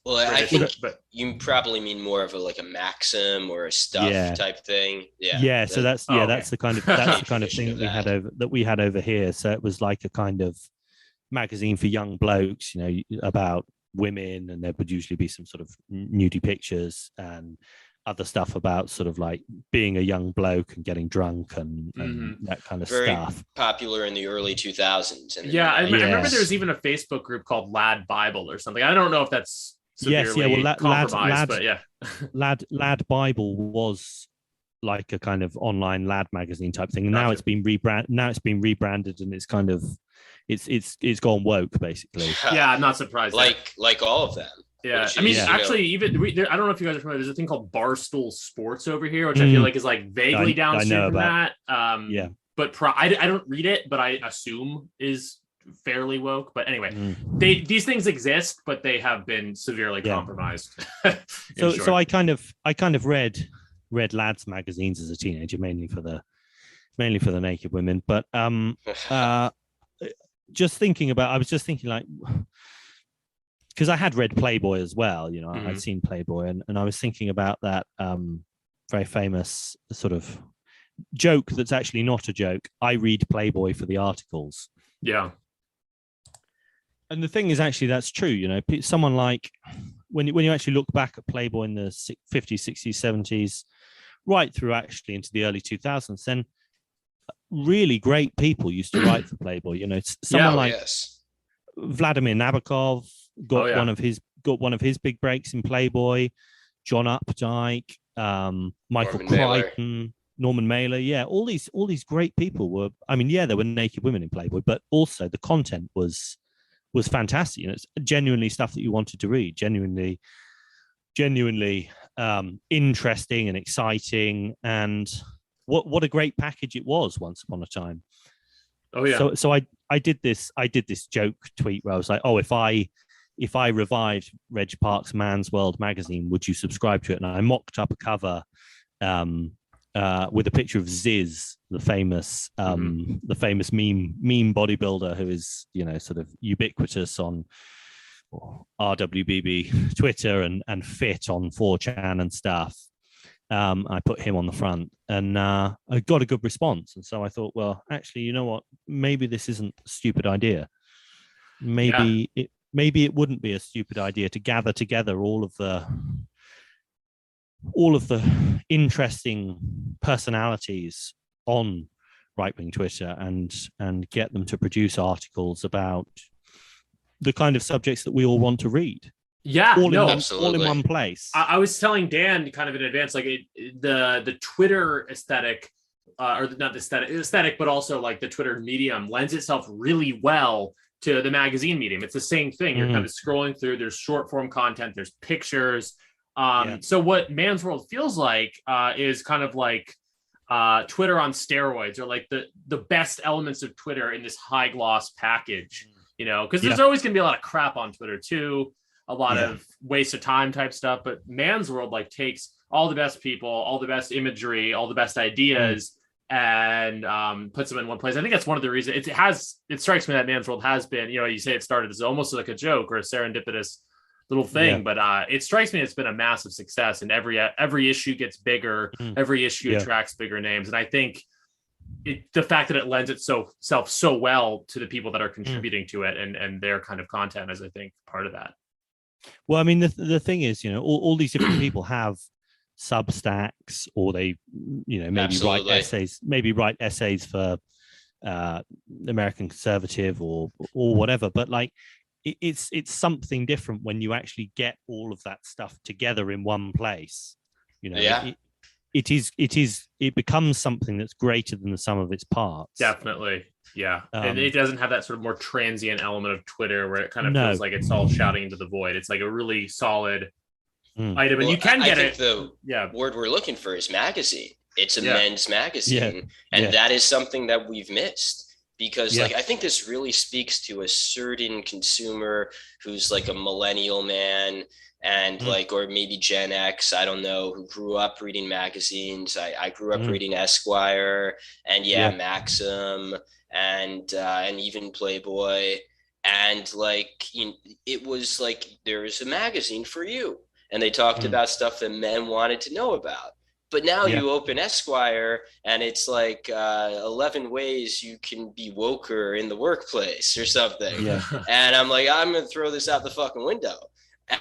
Well, I think you probably mean more of a Maxim or a Stuff type thing. Yeah. So that's the kind of thing that we had over here. So it was like a kind of magazine for young blokes, about women, and there would usually be some sort of nudie pictures and other stuff about sort of like being a young bloke and getting drunk and that kind of stuff. Very popular in the early 2000s. I remember there was even a Facebook group called Lad Bible or something. I don't know if that's severely compromised, but yeah. Lad Bible was like a kind of online lad magazine type thing. And now it's been rebranded, and it's kind of it's gone woke, basically. Yeah, I'm not surprised. Like all of them. Yeah, I mean, actually, even I don't know if you guys are familiar. There's a thing called Barstool Sports over here, which I feel like is like vaguely downstream from that. But I don't read it, but I assume is fairly woke. But anyway, these things exist, but they have been severely compromised. So I kind of read lads magazines as a teenager, mainly for the naked women. But I was just thinking like, because I had read Playboy as well, I'd seen Playboy, and I was thinking about that very famous sort of joke that's actually not a joke. I read Playboy for the articles. Yeah. And the thing is, actually, that's true. Someone like, when you actually look back at Playboy in the 50s, 60s, 70s, right through actually into the early 2000s, then really great people used to write for Playboy. Someone like Vladimir Nabokov got one of his big breaks in Playboy. John Updike, Michael Crichton, Norman Mailer. All these great people were. I mean, there were naked women in Playboy, but also the content was fantastic. It's genuinely stuff that you wanted to read. Genuinely interesting and exciting, and what a great package it was once upon a time. Oh yeah. So I did this joke tweet where I was like, oh, if I revived Reg Park's Man's World magazine, would you subscribe to it? And I mocked up a cover with a picture of Ziz, the famous meme bodybuilder who is sort of ubiquitous on RWBB Twitter and fit on 4chan and stuff. I put him on the front, and I got a good response. And so I thought, well, actually, you know what? Maybe this isn't a stupid idea. Maybe it wouldn't be a stupid idea to gather together all of the interesting personalities on right-wing Twitter and get them to produce articles about the kind of subjects that we all want to read. Yeah, all in one place. I was telling Dan kind of in advance, like the Twitter aesthetic, or not the aesthetic, but also like the Twitter medium lends itself really well to the magazine medium. It's the same thing. You're kind of scrolling through. There's short form content. There's pictures. So what Man's World feels like is kind of like Twitter on steroids, or like the best elements of Twitter in this high gloss package. Because there's always going to be a lot of crap on Twitter too. A lot of waste of time type stuff, but Man's World like takes all the best people, all the best imagery, all the best ideas, and puts them in one place. I think that's one of the reasons it strikes me that Man's World has been, you say it started as almost like a joke or a serendipitous little thing, but it strikes me it's been a massive success, and every issue gets bigger, every issue attracts bigger names, and I think the fact that it lends itself so well to the people that are contributing to it and their kind of content is, I think, part of that. Well, I mean, the thing is, all these different people have Substacks, or they, maybe write essays for American Conservative or whatever. But like, it's something different when you actually get all of that stuff together in one place. it becomes something that's greater than the sum of its parts. Definitely. Yeah. And it doesn't have that sort of more transient element of Twitter where it kind of feels like it's all shouting into the void. It's like a really solid item. And you can get it. The word we're looking for is magazine. It's a men's magazine. And that is something that we've missed. Because like I think this really speaks to a certain consumer who's like a millennial man and like, or maybe Gen X, I don't know, who grew up reading magazines. I grew up reading Esquire and Maxim and even Playboy. And like, it was like, there was a magazine for you. And they talked about stuff that men wanted to know about. But now you open Esquire and it's like 11 ways you can be woker in the workplace or something. Yeah. And I'm like, I'm going to throw this out the fucking window.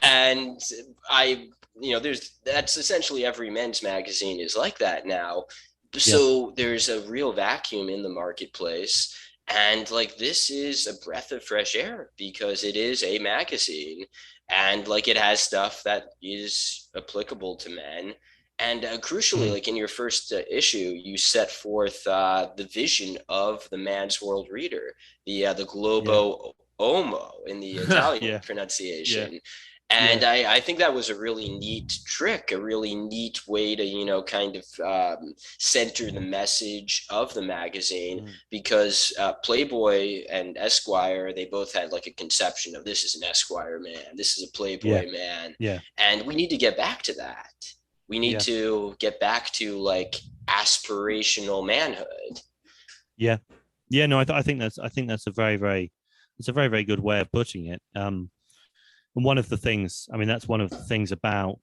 And that's essentially every men's magazine is like that now. So there's a real vacuum in the marketplace. And like, this is a breath of fresh air because it is a magazine and like it has stuff that is applicable to men. And crucially, like in your first issue, you set forth the vision of the man's world reader, the globo uomo in the Italian pronunciation. And I think that was a really neat trick, a really neat way to, kind of center the message of the magazine because Playboy and Esquire, they both had like a conception of this is an Esquire man, this is a Playboy man. Yeah. And we need to get back to that. We need to get back to like aspirational manhood. Yeah. Yeah. No, I think that's a very, very good way of putting it. And one of the things, that's one of the things about,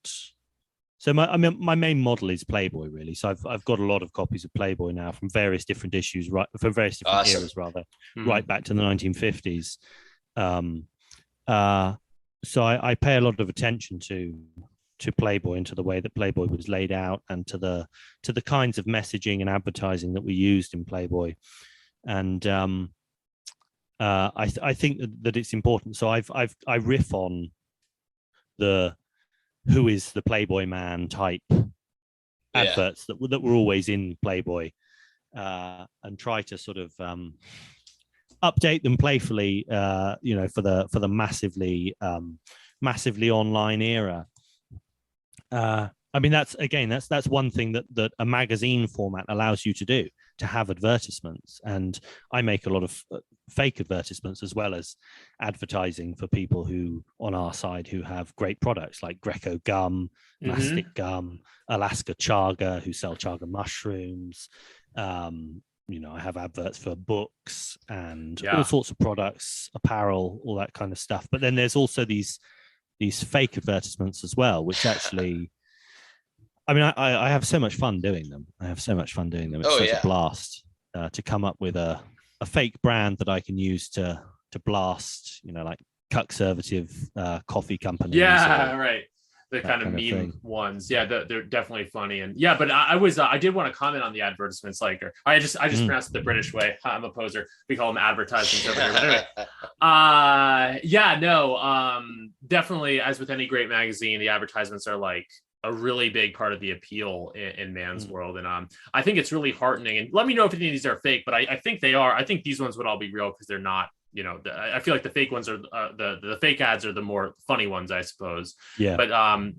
so my main model is Playboy really. So I've got a lot of copies of Playboy now from various different issues, right? From various different eras rather, right back to the 1950s. So I pay a lot of attention to Playboy and to the way that Playboy was laid out and to the kinds of messaging and advertising that we used in Playboy. And I think that it's important. So I riff on the who is the Playboy man type adverts that were always in Playboy, and try to sort of update them playfully, for the massively online era. That's one thing that a magazine format allows you to do, to have advertisements. And I make a lot of fake advertisements as well as advertising for people who on our side who have great products like Greco gum, Mastic gum, Alaska chaga, who sell chaga mushrooms. I have adverts for books and all sorts of products, apparel, all that kind of stuff. But then there's also these fake advertisements as well, which actually, I have so much fun doing them. It's such a blast to come up with a fake brand that I can use to blast, like conservative coffee companies. Yeah, right. The kind of meme ones. Yeah, they're definitely funny. And but I did want to comment on the advertisements. I just pronounced it the British way. I'm a poser. We call them advertisements over here. But anyway, definitely, as with any great magazine, the advertisements are like a really big part of the appeal in man's world. And I think it's really heartening. And let me know if any of these are fake, but I think they are. I think these ones would all be real because they're not. I feel like the fake ones are the fake ads are the more funny ones, I suppose. Yeah. But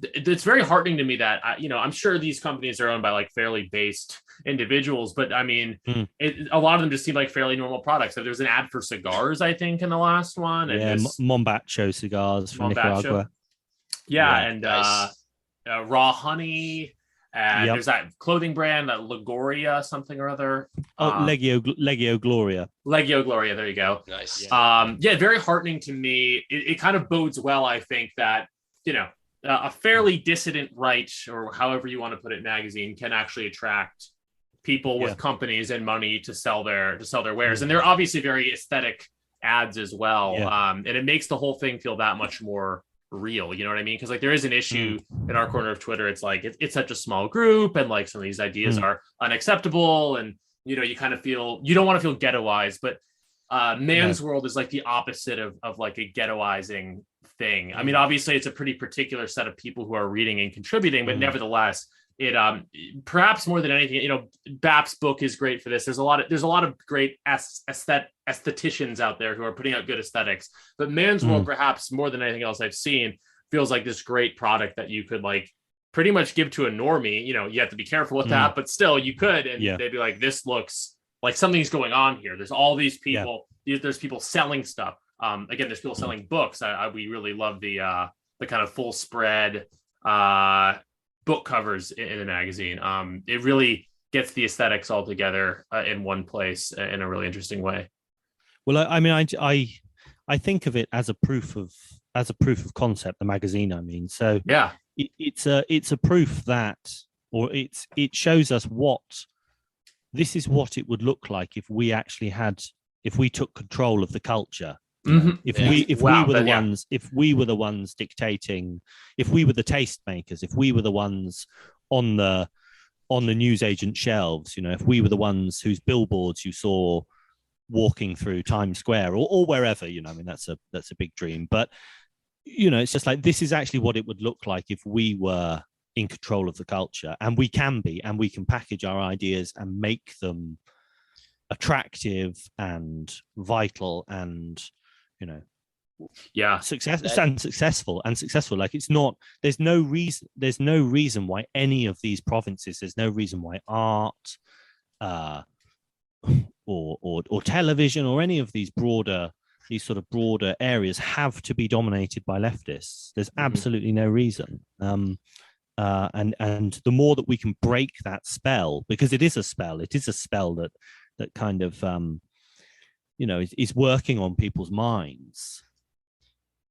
it's very heartening to me that I'm sure these companies are owned by like fairly based individuals, but a lot of them just seem like fairly normal products. So there's an ad for cigars, I think, in the last one. And Mombacho cigars from Nicaragua. And raw honey. And there's that clothing brand, that Lagoria something or other. Legio Gloria. Legio Gloria, there you go. Nice. Very heartening to me. It kind of bodes well, I think, that, a fairly dissident right, or however you want to put it, magazine can actually attract people with companies and money to sell their wares. And they're obviously very aesthetic ads as well. And it makes the whole thing feel that much more real, you know what I mean? Because like there is an issue in our corner of Twitter. It's like it's such a small group, and like some of these ideas are unacceptable, and you kind of feel you don't want to feel ghettoized. But man's world is like the opposite of like a ghettoizing thing. I mean, obviously it's a pretty particular set of people who are reading and contributing, but nevertheless, perhaps more than anything, BAP's book is great for this. There's a lot of great aestheticians out there who are putting out good aesthetics, but Man's World, perhaps more than anything else I've seen, feels like this great product that you could like pretty much give to a normie. You have to be careful with that, but still you could, and they'd be like, this looks like something's going on here. There's all these people, there's people selling stuff. Again, there's people selling books. We really love the kind of full spread book covers in the magazine. It really gets the aesthetics all together in one place in a really interesting way. Well, I mean, I think of it as a proof of concept. The magazine, I mean, so yeah, it's a proof that, or it shows us this is what it would look like if we took control of the culture. If we were the ones dictating, if we were the tastemakers, if we were the ones on the newsagent shelves, if we were the ones whose billboards you saw walking through Times Square or wherever, I mean, that's a big dream, but it's just like, this is actually what it would look like if we were in control of the culture, and we can be, and we can package our ideas and make them attractive and vital and successful. Like, it's not, there's no reason why any of these provinces, there's no reason why art or television or any of these sort of broader areas have to be dominated by leftists. There's absolutely no reason. And the more that we can break that spell, because it is a spell that kind of is working on people's minds.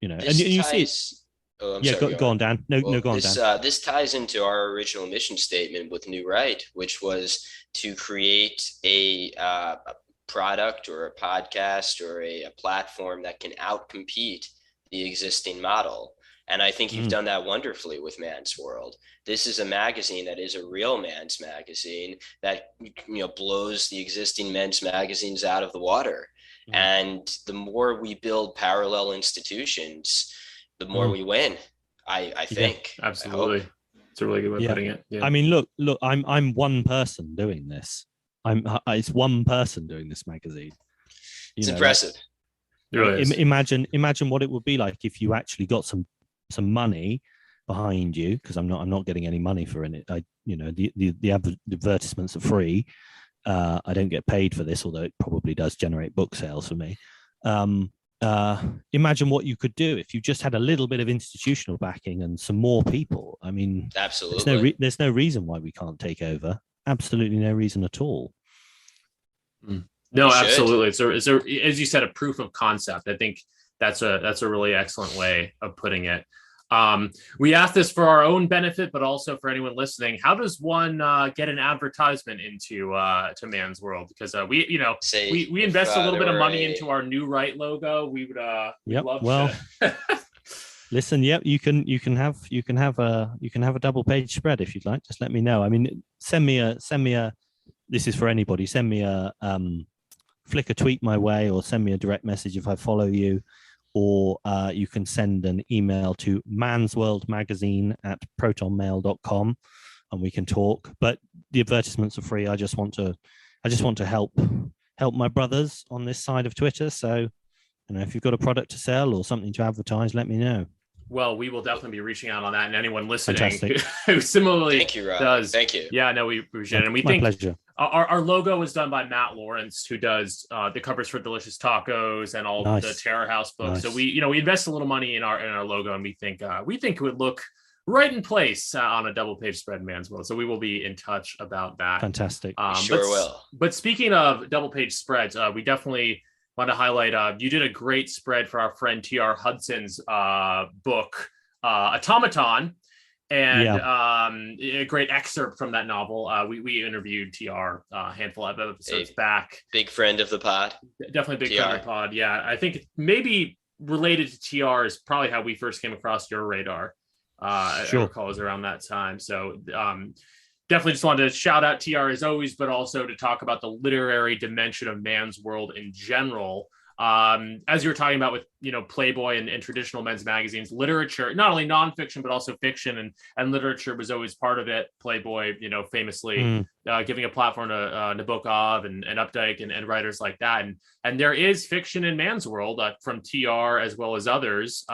And you see it. Oh, go on, Dan. Go on, Dan. This ties into our original mission statement with New Right, which was to create a product or a podcast or a platform that can outcompete the existing model. And I think you've done that wonderfully with Man's World. This is a magazine that is a real man's magazine that blows the existing men's magazines out of the water. And the more we build parallel institutions, the more we win. I think. Yeah, absolutely. It's a really good way of putting it. Yeah. I mean, look, I'm one person doing this. It's one person doing this magazine. It's impressive. Imagine what it would be like if you actually got some money behind you, because I'm not getting any money for it. The advertisements are free. I don't get paid for this, although it probably does generate book sales for me. Imagine what you could do if you just had a little bit of institutional backing and some more people. I mean, absolutely. There's no reason why we can't take over. Absolutely no reason at all. No, absolutely. It's as you said, a proof of concept. I think that's a really excellent way of putting it. We asked this for our own benefit, but also for anyone listening. How does one get an advertisement into to Man's World? Because we invest a little bit of money into our New Right logo. We would love to. Listen, you can have a double page spread if you'd like. Just let me know. I mean, send me a. This is for anybody. Send me a flick a tweet my way, or send me a direct message if I follow you. Or you can send an email to mansworldmagazine@protonmail.com and we can talk. But the advertisements are free. I just want to help my brothers on this side of Twitter. So, if you've got a product to sell or something to advertise, let me know. Well, we will definitely be reaching out on that, and anyone listening who similarly Thank you, Rob. does. Thank you. Yeah, no, we appreciate it. And we My pleasure. Our logo was done by Matt Lawrence, who does the covers for Delicious Tacos and all the Terror House books. So we invest a little money in our logo, and we think it would look right in place on a double page spread in Man's World. So we will be in touch about that. Fantastic. Sure will. But speaking of double page spreads, we definitely want to highlight. You did a great spread for our friend T.R. Hudson's book, Automaton. And a great excerpt from that novel. We interviewed TR a handful of episodes back. Big friend of the pod. Definitely big friend of the pod. Yeah, I think maybe related to TR is probably how we first came across your radar. Sure. I recall it was around that time. So definitely just wanted to shout out TR as always, but also to talk about the literary dimension of Man's World in general. As you were talking about with, Playboy and traditional men's magazines, literature, not only nonfiction, but also fiction and literature was always part of it. Playboy, famously giving a platform to Nabokov and Updike and writers like that. And there is fiction in Man's World from TR as well as others.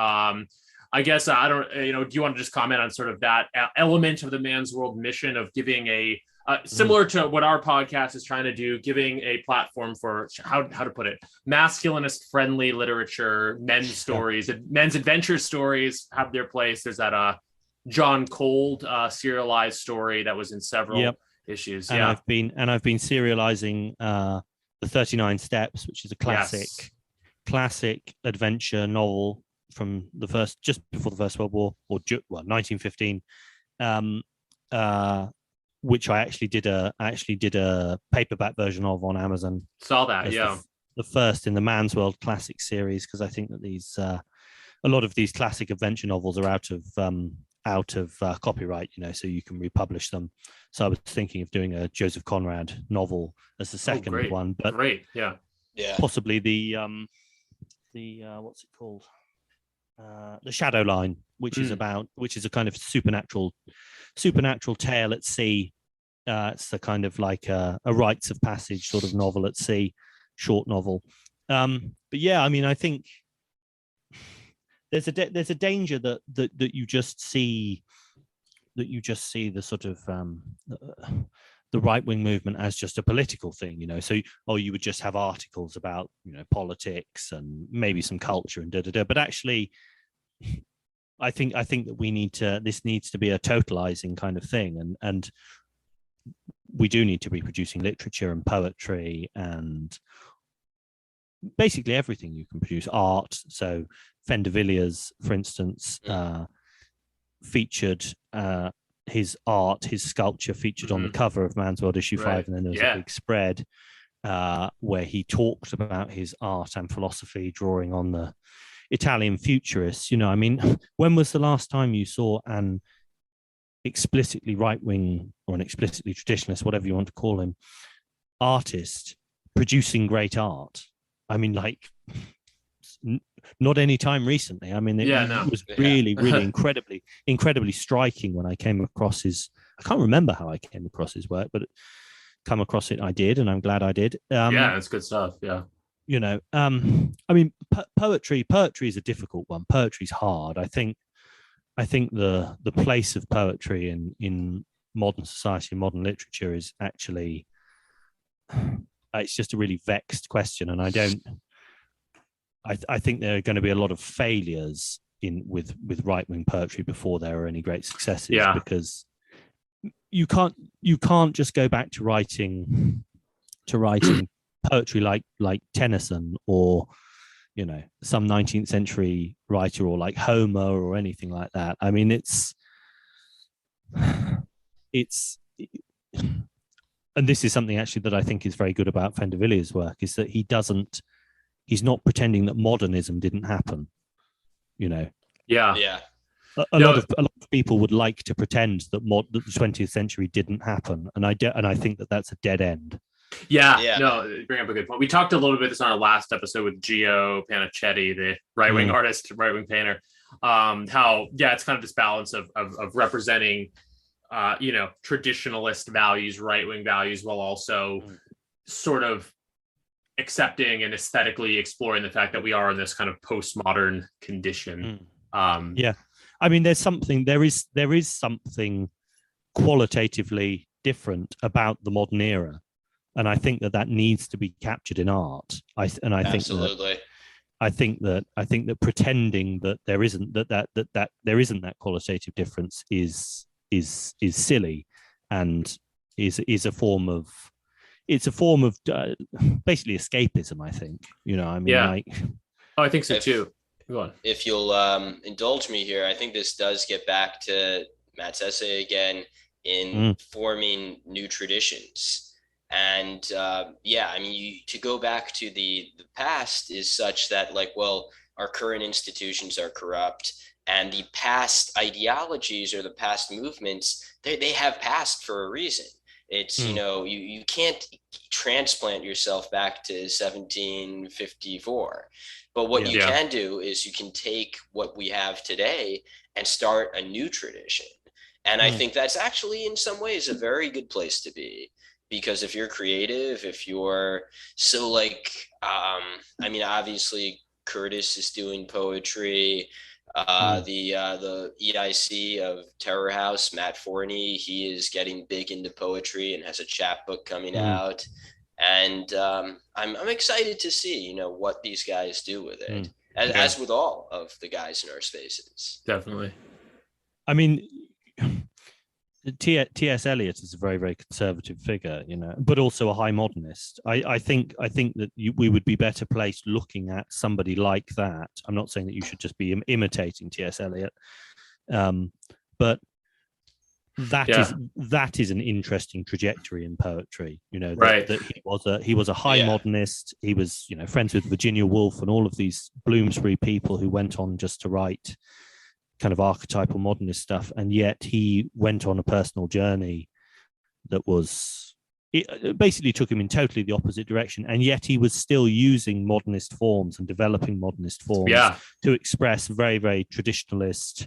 I guess I don't, do you want to just comment on sort of that element of the Man's World mission of giving similar to what our podcast is trying to do, giving a platform for how to put it, masculinist friendly literature, men's stories, men's adventure stories have their place. There's that John Cold serialized story that was in several issues. And I've been serializing the 39 Steps, which is a classic adventure novel from just before the First World War, or 1915, which I actually did a paperback version of on Amazon. Saw that, the first in the Man's World classic series, because I think that these a lot of these classic adventure novels are out of copyright, so you can republish them. So I was thinking of doing a Joseph Conrad novel as the second one, but possibly the what's it called? The Shadow Line, which is a kind of supernatural tale at sea. It's a kind of like a rites of passage sort of novel at sea, short novel. But yeah, I mean, I think there's a danger that you just see the sort of the right-wing movement as just a political thing, so you would just have articles about politics and maybe some culture and but actually I think that this needs to be a totalizing kind of thing, and we do need to be producing literature and poetry and basically everything you can produce, art. So Fendervilliers, for instance, featured his sculpture featured on the cover of Man's World issue 5, and then there was a big spread where he talked about his art and philosophy, drawing on the Italian futurists. I mean, when was the last time you saw an explicitly right-wing or an explicitly traditionalist, whatever you want to call him, artist producing great art? I mean, like, not any time recently. I mean, it was really, really incredibly striking when I came across I can't remember how I came across his work, but come across it, I did, and I'm glad I did. It's good stuff. Yeah. I mean, poetry is a difficult one. Poetry's hard. I think the place of poetry in modern society and modern literature is actually, it's just a really vexed question, and I think there are going to be a lot of failures with right-wing poetry before there are any great successes, because you can't just go back to writing poetry like Tennyson or some 19th century writer, or like Homer or anything like that. I mean, it's and this is something actually that I think is very good about Fendervilliers' work, is that he's not pretending that modernism didn't happen. A lot of people would like to pretend that the 20th century didn't happen, and I think that that's a dead end. No, bring up a good point. We talked a little bit this on our last episode with Gio Panicetti, the right-wing artist, right-wing painter. How it's kind of this balance of representing traditionalist values, right-wing values, while also sort of accepting and aesthetically exploring the fact that we are in this kind of postmodern condition. I mean, there is something qualitatively different about the modern era, and I think that needs to be captured in art. I think that pretending that there isn't that qualitative difference is silly, and is a form of basically escapism, I think. I think so too. Go on. If you'll indulge me here, I think this does get back to Matt's essay again in forming new traditions. And I mean, to go back to the past is such that, like, well, our current institutions are corrupt, and the past ideologies or the past movements, they have passed for a reason. It's, you can't transplant yourself back to 1754. But what you can do is you can take what we have today and start a new tradition. And I think that's actually in some ways a very good place to be, because if you're creative, if you're so like, obviously Curtis is doing poetry. The EIC of Terror House, Matt Forney, he is getting big into poetry and has a chapbook coming out. And I'm excited to see, what these guys do with it, as with all of the guys in our spaces. Definitely. I mean, T.S. Eliot is a very, very conservative figure, but also a high modernist. I think that we would be better placed looking at somebody like that. I'm not saying that you should just be imitating T.S. Eliot, but that is an interesting trajectory in poetry. That he was a high modernist. He was friends with Virginia Woolf and all of these Bloomsbury people who went on just to write kind of archetypal modernist stuff, and yet he went on a personal journey that was, it basically took him in totally the opposite direction, and yet he was still using modernist forms and developing modernist forms to express very, very traditionalist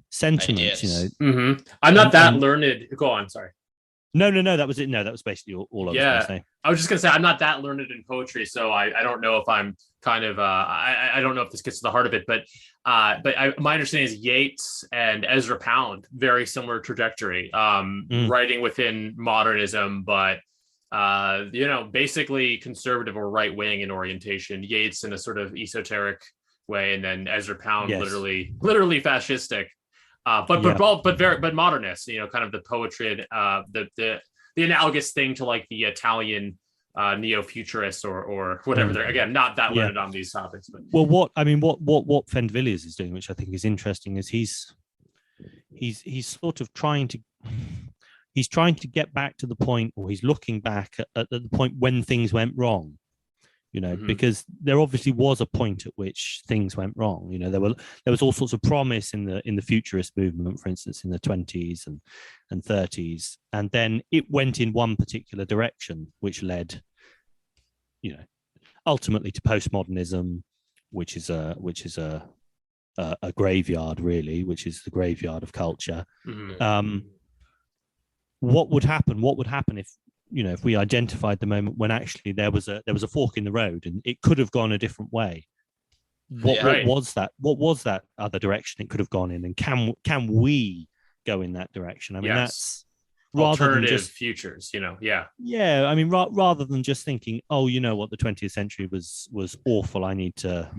sentiments. I'm not that learned. Go on, sorry. No, that was it. No, that was basically all I was going to say. I was just going to say, I'm not that learned in poetry, so I don't know if I'm kind of, I don't know if this gets to the heart of it, but my understanding is Yeats and Ezra Pound, very similar trajectory, writing within modernism, but, basically conservative or right-wing in orientation. Yeats in a sort of esoteric way, and then Ezra Pound literally fascistic. But modernist, kind of the poetry, the analogous thing to like the Italian neo-futurists or whatever. They're again not that learned on these topics. But what Fendvilliers is doing, which I think is interesting, is he's sort of trying to get back to the point, or he's looking back at the point when things went wrong. Because there obviously was a point at which things went wrong. There was all sorts of promise in the futurist movement, for instance, in the 20s and 30s, and then it went in one particular direction, which led, ultimately to postmodernism, which is a graveyard, really, which is the graveyard of culture. What would happen? What would happen if we identified the moment when actually there was a fork in the road and it could have gone a different way? What was that? What was that other direction it could have gone in? And can we go in that direction? I mean, that's rather alternative than just futures, I mean, rather than just thinking, oh, what, the 20th century was awful. I need to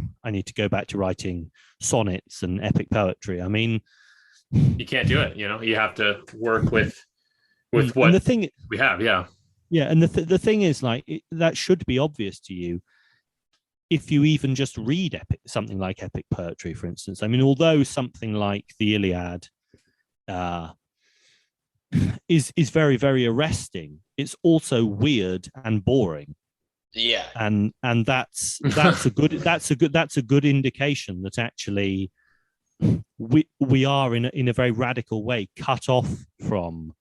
go back to writing sonnets and epic poetry. I mean, you can't do it. You have to work with what the thing we have. And the thing is, like, that should be obvious to you if you even just read something like epic poetry, for instance. I mean, although something like the Iliad is very, very arresting, it's also weird and boring. Yeah, and that's a good indication that actually we are in a very radical way cut off from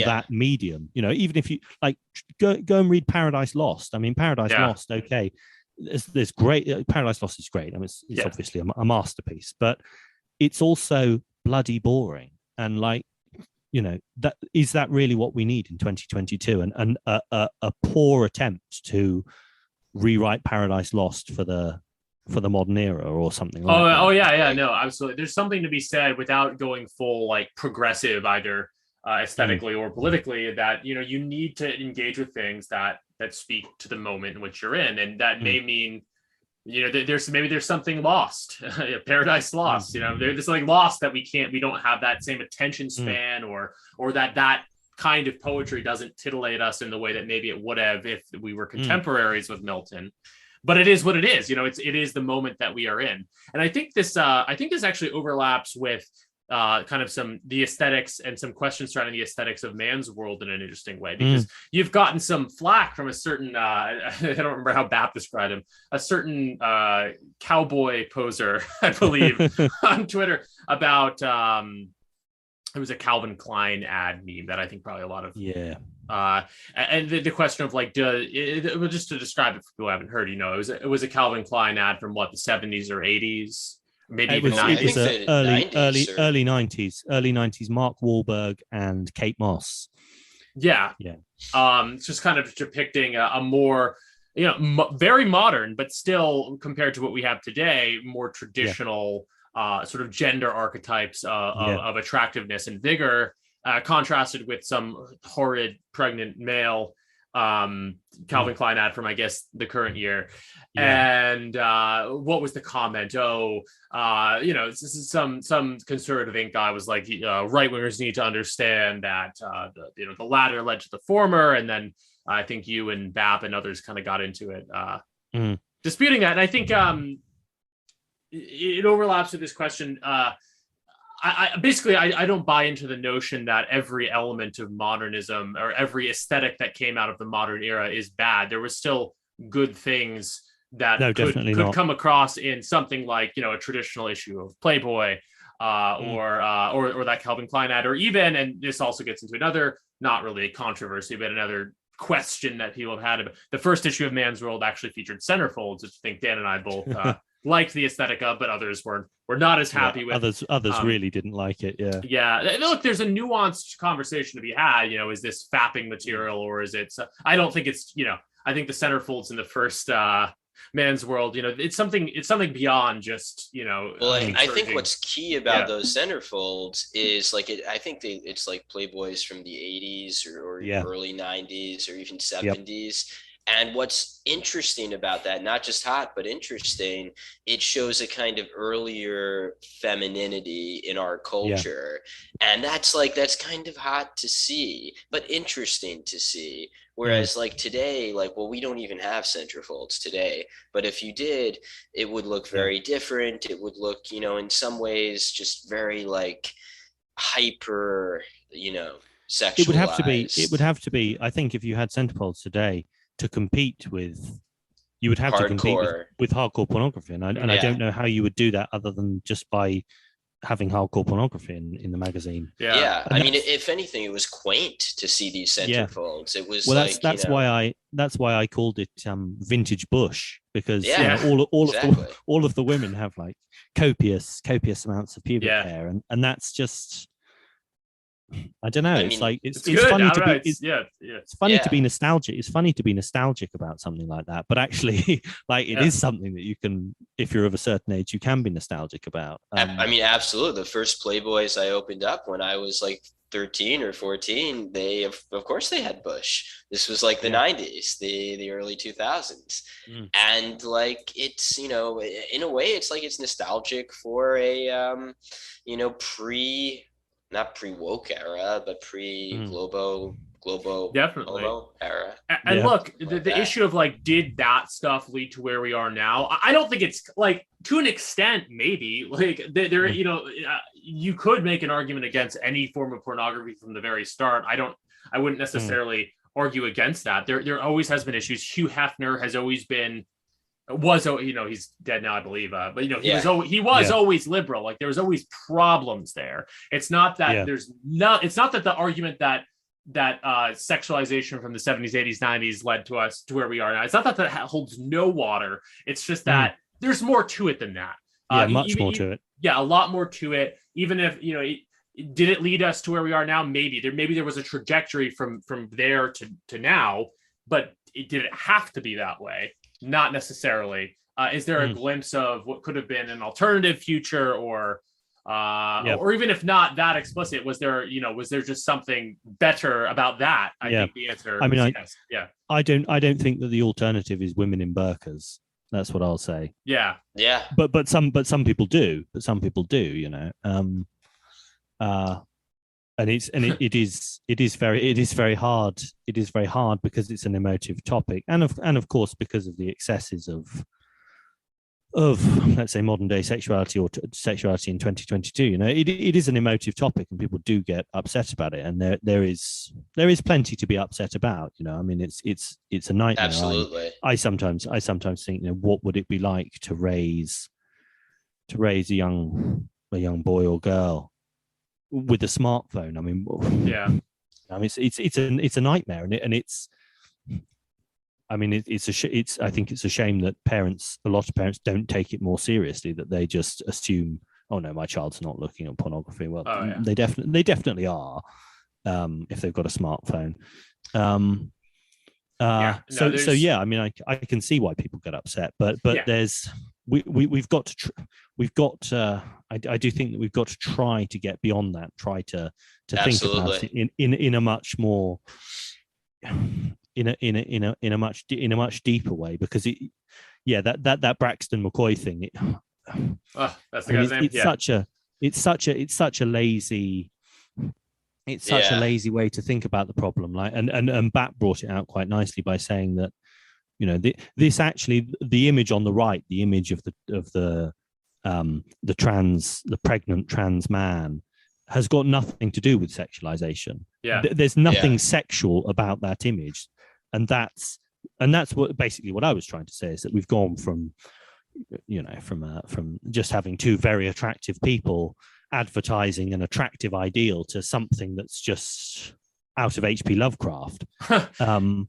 that medium. Even if you like go and read Paradise Lost. I mean, Paradise Lost, okay, there's great, Paradise Lost is great. I mean, it's obviously a masterpiece, but it's also bloody boring. And like, that is that really what we need in 2022? And a poor attempt to rewrite Paradise Lost for the modern era or something like that. No, absolutely. There's something to be said without going full like progressive either aesthetically or politically, that you need to engage with things that speak to the moment in which you're in, and that may mean there's something lost. Paradise Lost, there's something lost that we don't have that same attention span, or that kind of poetry doesn't titillate us in the way that maybe it would have if we were contemporaries with Milton. But it is what it is. It is the moment that we are in. And I think this actually overlaps with kind of the aesthetics and some questions surrounding the aesthetics of man's world in an interesting way, because you've gotten some flack from a certain, I don't remember how Bap described him, a certain cowboy poser, I believe, on Twitter about It was a Calvin Klein ad meme that I think probably a lot of and the question of like, just to describe it for people who haven't heard, it was a Calvin Klein ad from what, the 70s or 80s, maybe it even was, 90s. It was early 90s. Mark Wahlberg and Kate Moss. Yeah. It's just kind of depicting a more, very modern, but still compared to what we have today, more traditional sort of gender archetypes of attractiveness and vigor, contrasted with some horrid pregnant male Calvin Klein ad from, I guess, the current year. And what was the comment? This is some conservative ink guy was like, right wingers need to understand that the latter led to the former, and then I think you and Bap and others kind of got into it, disputing that. And I think it overlaps with this question. I don't buy into the notion that every element of modernism or every aesthetic that came out of the modern era is bad. There was still good things that could come across in something like, a traditional issue of Playboy, or that Calvin Klein ad, or even, and this also gets into another, not really a controversy, but another question that people have had. The first issue of Man's World actually featured centerfolds, which I think Dan and I both liked the aesthetic of, but others were not as happy with. Others really didn't like it. Look, there's a nuanced conversation to be had. Is this fapping material, or is it? I don't think it's. I think the centerfolds in the first Man's World, it's something beyond just. Well, I think what's key about those centerfolds is like I think it's like Playboys from the 80s or early 90s or even 70s. And what's interesting about that, not just hot, but interesting, it shows a kind of earlier femininity in our culture. And that's kind of hot to see, but interesting to see. Whereas like today, we don't even have centerfolds today, but if you did, it would look very different. It would look, in some ways just very like hyper, sexualized. It would have to be, I think if you had centerfolds today, to compete with, you would have to compete with hardcore pornography, and I don't know how you would do that other than just by having hardcore pornography in the magazine. I mean, if anything, it was quaint to see these centerfolds. It was that's why I called it vintage bush, because all of the women have like copious amounts of pubic hair, and that's just, I don't know. It's funny to be. It's funny to be nostalgic. It's funny to be nostalgic about something like that. But actually, it is something that you can, if you're of a certain age, you can be nostalgic about. I mean, absolutely. The first Playboys I opened up when I was like 13 or 14, they of course they had bush. This was like the 90s, the early 2000s, and like it's in a way it's like it's nostalgic for a not pre-woke era, but pre-globo definitely era. And look, the issue of like, did that stuff lead to where we are now? I don't think it's like, to an extent, maybe like there, you could make an argument against any form of pornography from the very start. I wouldn't necessarily argue against that. There always has been issues. Hugh Hefner has always been, he's dead now, I believe, but he was always liberal. Like, there was always problems there. It's not that it's not that the argument that sexualization from the 70s, 80s, 90s led to us to where we are now. It's not that holds no water. It's just that there's more to it than that. Much more to it. Yeah, a lot more to it. Even if, did it lead us to where we are now? Maybe there was a trajectory from there to now, but did it have to be that way? Not necessarily. Is there a glimpse of what could have been an alternative future, or even if not that explicit, was there just something better about that? I think the answer is yes. I don't think that the alternative is women in burqas. That's what I'll say. Yeah. But some people do. And it is very hard. It is very hard because it's an emotive topic, and of course because of the excesses of let's say modern day sexuality or sexuality in 2022. It is an emotive topic, and people do get upset about it, and there is plenty to be upset about. I mean, it's a nightmare. Absolutely. I sometimes think, what would it be like to raise a young boy or girl with a smartphone. I mean, yeah. I mean, it's a nightmare, and it's. I mean, it's. I think it's a shame that a lot of parents, don't take it more seriously. That they just assume, oh no, my child's not looking at pornography. Well, they definitely are, if they've got a smartphone. So yeah, I mean, I can see why people get upset, but there's we've got to I do think that we've got to try to get beyond that, try to think about it in a much more in a much deeper way, because that Braxton McCoy thing, that's the guy's name. It's such a lazy. It's such a lazy way to think about the problem. Like, and Bat brought it out quite nicely by saying that, this actually, the image on the right, the image of the pregnant trans man, has got nothing to do with sexualization. Yeah, there's nothing sexual about that image, and that's what basically what I was trying to say, is that we've gone from just having two very attractive people advertising an attractive ideal to something that's just out of H.P. Lovecraft. Matt and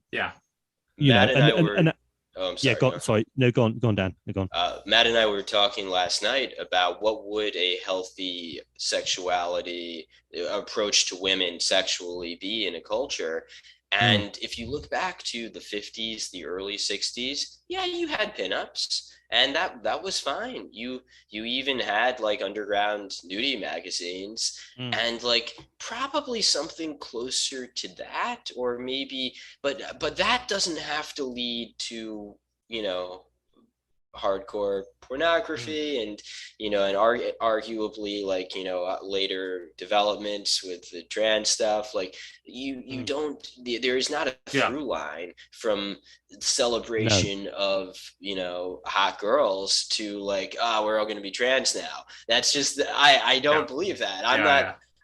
I were. Oh, I'm sorry. Go on, Dan. Go on. Matt and I were talking last night about what would a healthy sexuality approach to women sexually be in a culture. And if you look back to the 50s, the early 60s, you had pinups. And that was fine. You even had like underground nudity magazines, and like probably something closer to that, or maybe, but that doesn't have to lead to, hardcore pornography and arguably, like, later developments with the trans stuff. Like you don't, there is not a through line from celebration of hot girls to like, we're all going to be trans now. That's just, I don't believe that.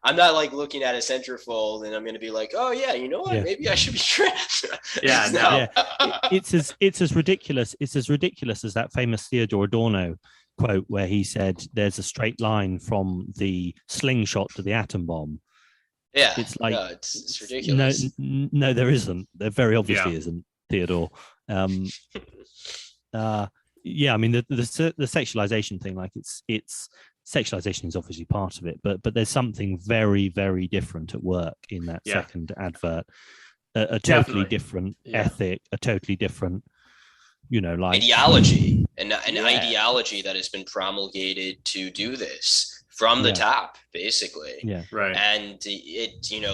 I'm not like looking at a centerfold and I'm going to be like, oh yeah, you know what? Maybe I should be trans. It's as ridiculous. It's as ridiculous as that famous Theodore Adorno quote where he said, "There's a straight line from the slingshot to the atom bomb." Yeah, it's like it's ridiculous. No, there isn't. There very obviously isn't, Theodore. I mean, the sexualization thing, like it's. Sexualization is obviously part of it, but there's something very, very different at work in that second advert. A totally different ethic, a totally different, like ideology, and an ideology that has been promulgated to do this from the top, basically. Yeah, right. And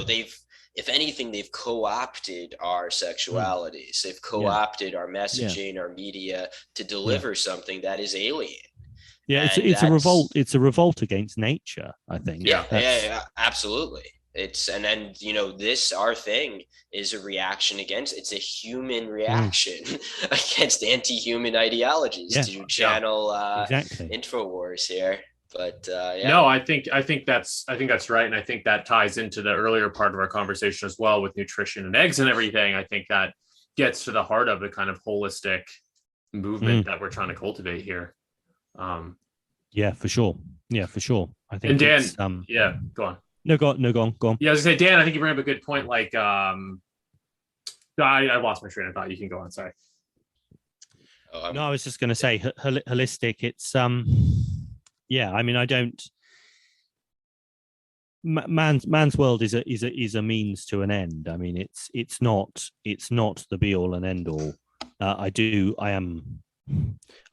they've, if anything, they've co-opted our sexualities. They've co-opted our messaging, our media, to deliver something that is alien. Yeah, it's a revolt. It's a revolt against nature, I think. Yeah, absolutely. It's this, our thing, is a reaction against. It's a human reaction against anti-human ideologies to channel Infowars here. But no, I think that's right, and I think that ties into the earlier part of our conversation as well with nutrition and eggs and everything. I think that gets to the heart of the kind of holistic movement that we're trying to cultivate here. For sure. I think. And Dan, go on. No, go on. Yeah, I was gonna say, Dan, I think you bring up a good point. Like, I lost my train of thought. You can go on. Sorry. No, I was just gonna say holistic. It's I mean, I don't. Man's world is a means to an end. I mean, it's not the be all and end all. I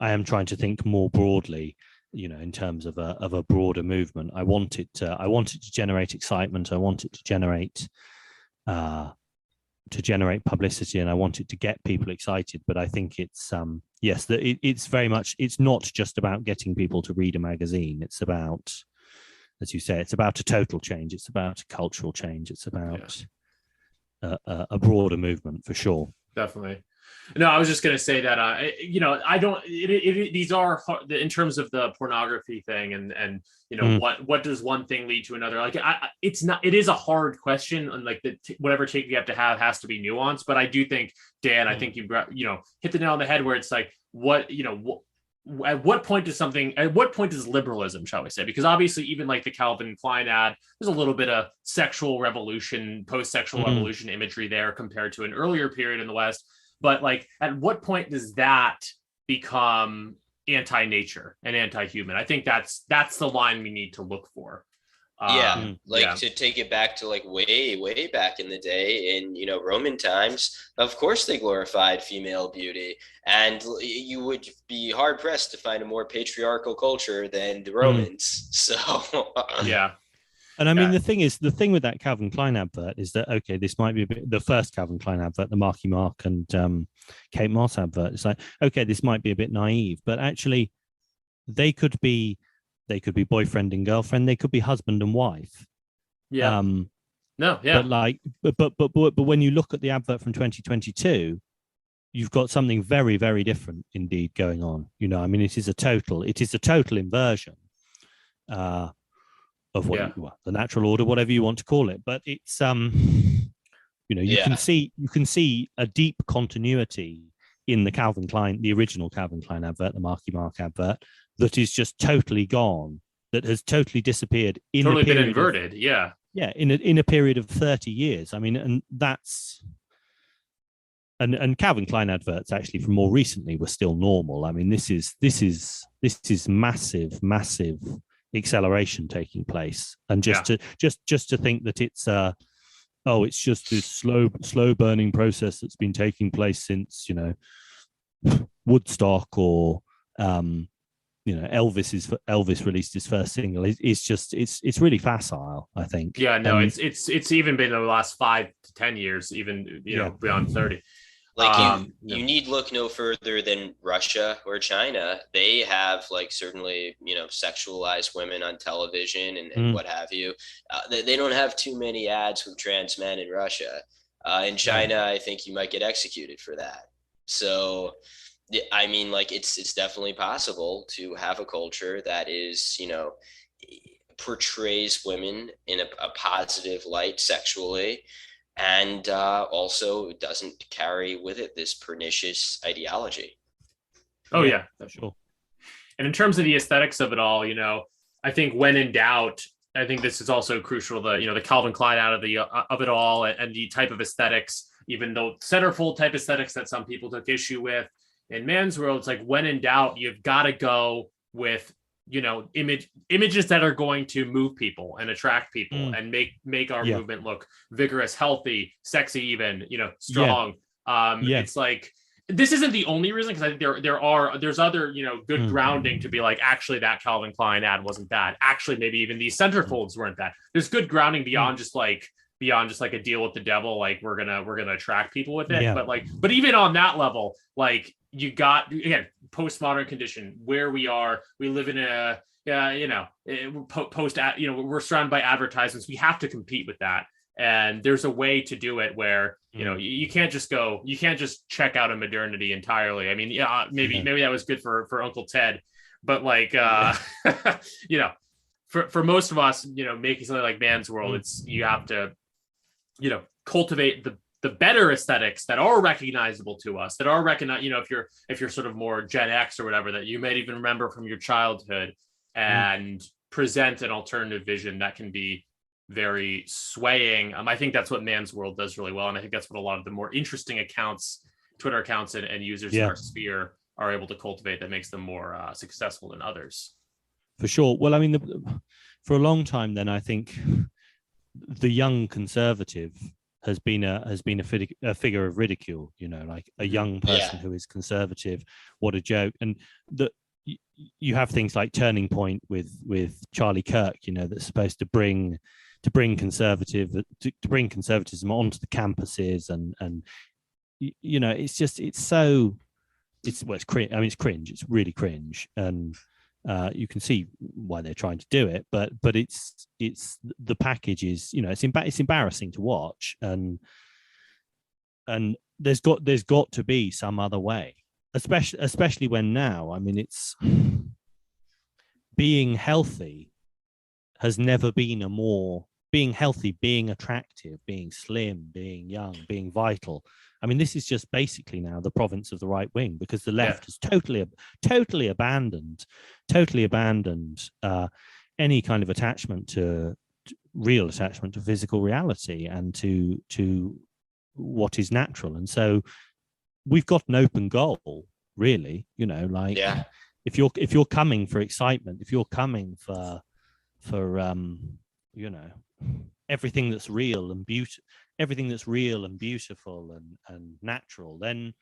am trying to think more broadly, in terms of a broader movement. I want it to generate excitement. I want it to generate publicity, and I want it to get people excited. But I think it's it's very much, it's not just about getting people to read a magazine. It's about, as you say, it's about a total change. It's about a cultural change. It's about a broader movement, for sure. Definitely. No, I was just going to say that, I don't, these are hard, in terms of the pornography thing and what does one thing lead to another? Like, it is a hard question, and like whatever take you have to have has to be nuanced. But I do think, Dan, I think you hit the nail on the head where it's like, what at what point does liberalism, shall we say, because obviously even like the Calvin Klein ad, there's a little bit of sexual revolution, post-sexual revolution imagery there compared to an earlier period in the West. But like, at what point does that become anti-nature and anti-human? I think that's the line we need to look for. To take it back to like way back in the day in, Roman times, of course they glorified female beauty, and you would be hard pressed to find a more patriarchal culture than the Romans. So yeah. And I mean, the thing with that Calvin Klein advert is that, okay, this might be the first Calvin Klein advert, the Marky Mark and Kate Moss advert. It's like, okay, this might be a bit naive, but actually they could be boyfriend and girlfriend. They could be husband and wife. Yeah. But when you look at the advert from 2022, you've got something very, very different indeed going on. I mean, it is a total inversion of what the natural order, whatever you want to call it. But it's you can see a deep continuity in the original Calvin Klein advert, the Marky Mark advert, that is just totally gone, that has totally disappeared in totally been inverted. In a period of 30 years. I mean, and that's and Calvin Klein adverts actually from more recently were still normal. I mean, this is massive acceleration taking place, and just to think that it's it's just this slow burning process that's been taking place since Woodstock or Elvis released his first single. It's really facile, I think. Yeah, no, it's even been the last 5 to 10 years, even beyond 30. Like you need look no further than Russia or China. They have certainly sexualized women on television and what have you. They don't have too many ads with trans men in Russia. In China, I think you might get executed for that. So I mean, it's definitely possible to have a culture that is, portrays women in a positive light sexually, and also doesn't carry with it this pernicious ideology. Oh yeah, that's sure. And in terms of the aesthetics of it all, I think when in doubt, I think this is also crucial. The Calvin Klein out of it all, and the type of aesthetics, even though centerfold type aesthetics that some people took issue with. In Man's World, it's like, when in doubt, you've got to go with images that are going to move people and attract people and make our movement look vigorous, healthy, sexy, even strong. It's like, this isn't the only reason, because I think there's other good grounding to be like, actually that Calvin Klein ad wasn't bad, actually maybe even these centerfolds weren't bad. There's good grounding beyond just like a deal with the devil, like we're gonna attract people with it. But even on that level, like, you got, again, postmodern condition where we live in a we're surrounded by advertisements. We have to compete with that, and there's a way to do it where you can't just check out of modernity entirely. I mean, maybe that was good for Uncle Ted, but for most of us, making something like Man's World, it's, you have to cultivate the better aesthetics that are recognizable to us, that are recognized, if you're sort of more Gen X or whatever, that you might even remember from your childhood, and present an alternative vision that can be very swaying. I think that's what Man's World does really well. And I think that's what a lot of the more interesting accounts, Twitter accounts and users in our sphere are able to cultivate, that makes them more successful than others. For sure. Well, I mean, for a long time then, I think the young conservative has been a figure of ridicule, like a young person who is conservative. What a joke. And you have things like Turning Point with Charlie Kirk, that's supposed to bring conservatism onto the campuses, and it's cringe. I mean, it's cringe. It's really cringe, and you can see why they're trying to do it, but it's the package is, it's embarrassing to watch, and there's got to be some other way, especially when now, I mean, it's being healthy has never been being healthy, being attractive, being slim, being young, being vital I mean, this is just basically now the province of the right wing, because the left has totally abandoned any kind of attachment to real attachment to physical reality and to what is natural. And so we've got an open goal, really, like if you're coming for excitement, if you're coming for everything that's real and beautiful and natural, then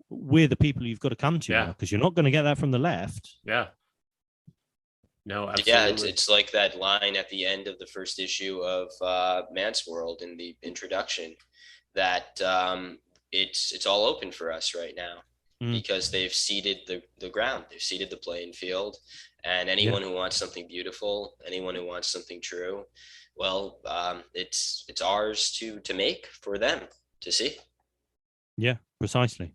we're the people you've got to come to now, because you're not going to get that from the left. No, absolutely. Yeah, it's like that line at the end of the first issue of Man's World in the introduction, that it's all open for us right now, because they've seeded the ground, they've seeded the playing field, and anyone who wants something beautiful, anyone who wants something true, well, it's ours to make for them to see. Yeah, precisely.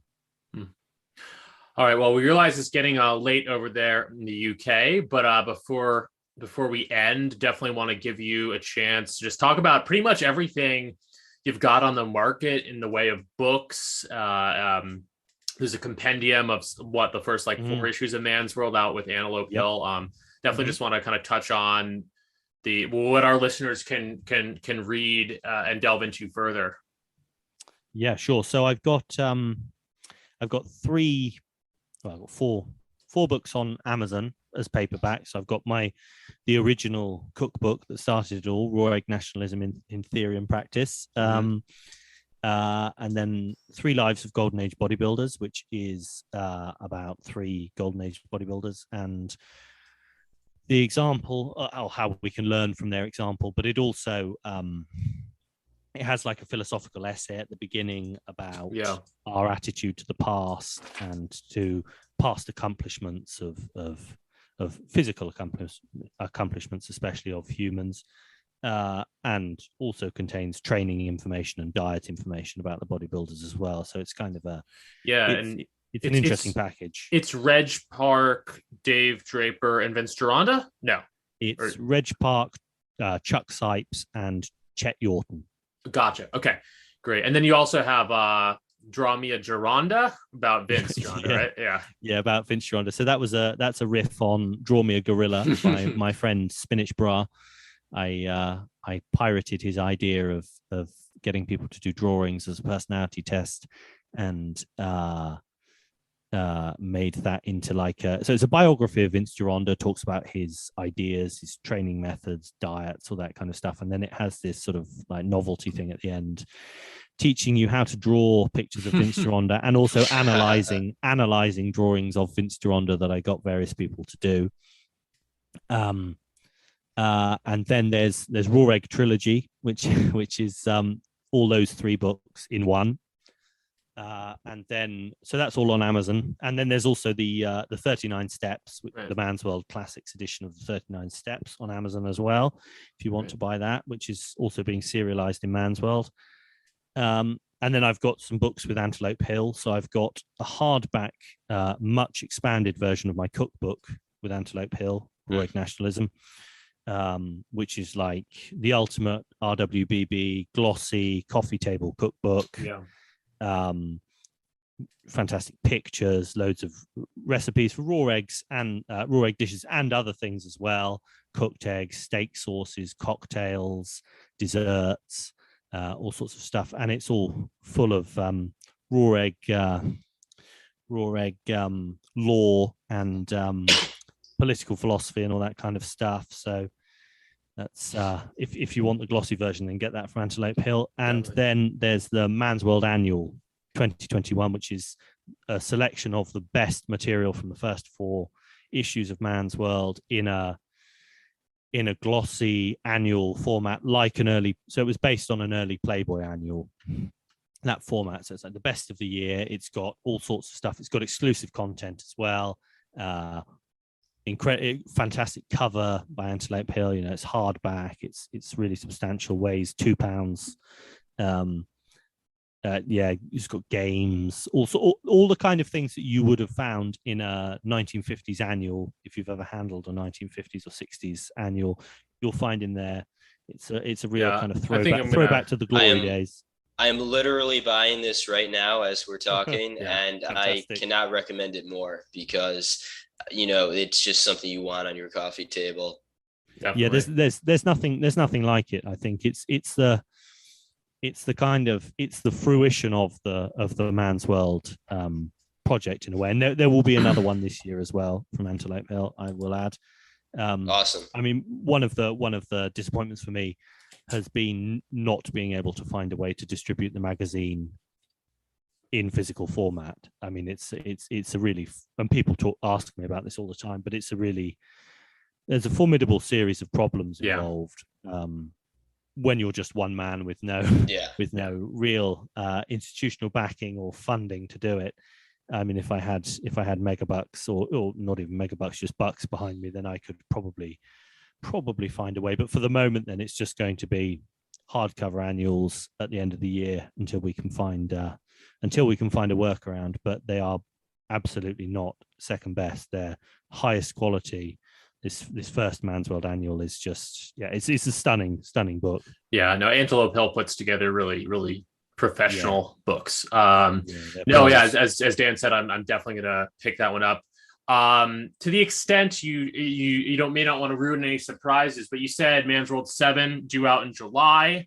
All right. Well, we realize it's getting late over there in the UK, but before we end, definitely want to give you a chance to just talk about pretty much everything you've got on the market in the way of books. There's a compendium of what the first 4 issues of Man's World out with Antelope Hill. Definitely just want to kind of touch on what our listeners can read and delve into further. Yeah, sure. So I've got four books on Amazon as paperbacks. So I've got the original cookbook that started it all, Raw Egg Nationalism in Theory and Practice. And then 3 Lives of Golden Age Bodybuilders, which is about 3 Golden Age bodybuilders and the example, how we can learn from their example. But it also it has like a philosophical essay at the beginning about our attitude to the past and to past accomplishments of physical accomplishments, especially of humans, and also contains training information and diet information about the bodybuilders as well. So it's kind of it's an interesting package. It's Reg Park, Dave Draper, and Vince Gironda? No. It's Reg Park, Chuck Sipes, and Chet Yorton. Gotcha. Okay, great. And then you also have Draw Me a Gironda about Vince Gironda, right? Yeah, about Vince Gironda. So that's a riff on Draw Me a Gorilla by my friend Spinach Bra. I pirated his idea of getting people to do drawings as a personality test, and made that into so it's a biography of Vince Gironda, talks about his ideas, his training methods, diets, all that kind of stuff. And then it has this sort of like novelty thing at the end, teaching you how to draw pictures of Vince Gironda, and also analyzing drawings of Vince Gironda that I got various people to do. And then there's Raw Egg Trilogy, which is all those 3 books in one. And then, so that's all on Amazon. And then there's also the 39 Steps, the Man's World Classics edition of the 39 Steps on Amazon as well, if you want to buy that, which is also being serialized in Man's World. And then I've got some books with Antelope Hill. So I've got a hardback, much expanded version of my cookbook with Antelope Hill, Raw Egg Nationalism, which is like the ultimate RWBB glossy coffee table cookbook. Fantastic pictures, loads of recipes for raw eggs and raw egg dishes and other things as well, cooked eggs, steak sauces, cocktails, desserts, all sorts of stuff. And it's all full of raw egg law and political philosophy and all that kind of stuff. So that's if you want the glossy version, then get that from Antelope Hill. And then there's the Man's World Annual 2021, which is a selection of the best material from the first 4 issues of Man's World in a glossy annual format, so it was based on an early Playboy annual, that format. So it's like the best of the year. It's got all sorts of stuff. It's got exclusive content as well. Fantastic cover by Antelope Hill. It's hardback. It's really substantial. Weighs 2 pounds. It's got games, also all the kind of things that you would have found in a 1950s annual. If you've ever handled a 1950s or 60s annual, you'll find in there. It's a real kind of throwback to the glory days. I'm literally buying this right now as we're talking, Yeah, and fantastic. I cannot recommend it more because, it's just something you want on your coffee table. Definitely. Yeah, there's nothing like it. I think it's the fruition of the Man's World project in a way, and there will be another one this year as well from Antelope Hill, I will add. Awesome. I mean, one of the disappointments for me has been not being able to find a way to distribute the magazine in physical format. I mean, it's a really, and people ask me about this all the time, but there's a formidable series of problems involved when you're just one man with no real institutional backing or funding to do it. I mean, if I had megabucks or not even megabucks, just bucks behind me, then I could probably find a way. But for the moment, then it's just going to be hardcover annuals at the end of the year until we can find a workaround. But they are absolutely not second best. They're highest quality. This first Man's World annual is just it's a stunning book. Yeah, no, Antelope Hill puts together really, really professional books. As Dan said, I'm definitely gonna pick that one up. To the extent you may not want to ruin any surprises, but you said Man's World 7 due out in July.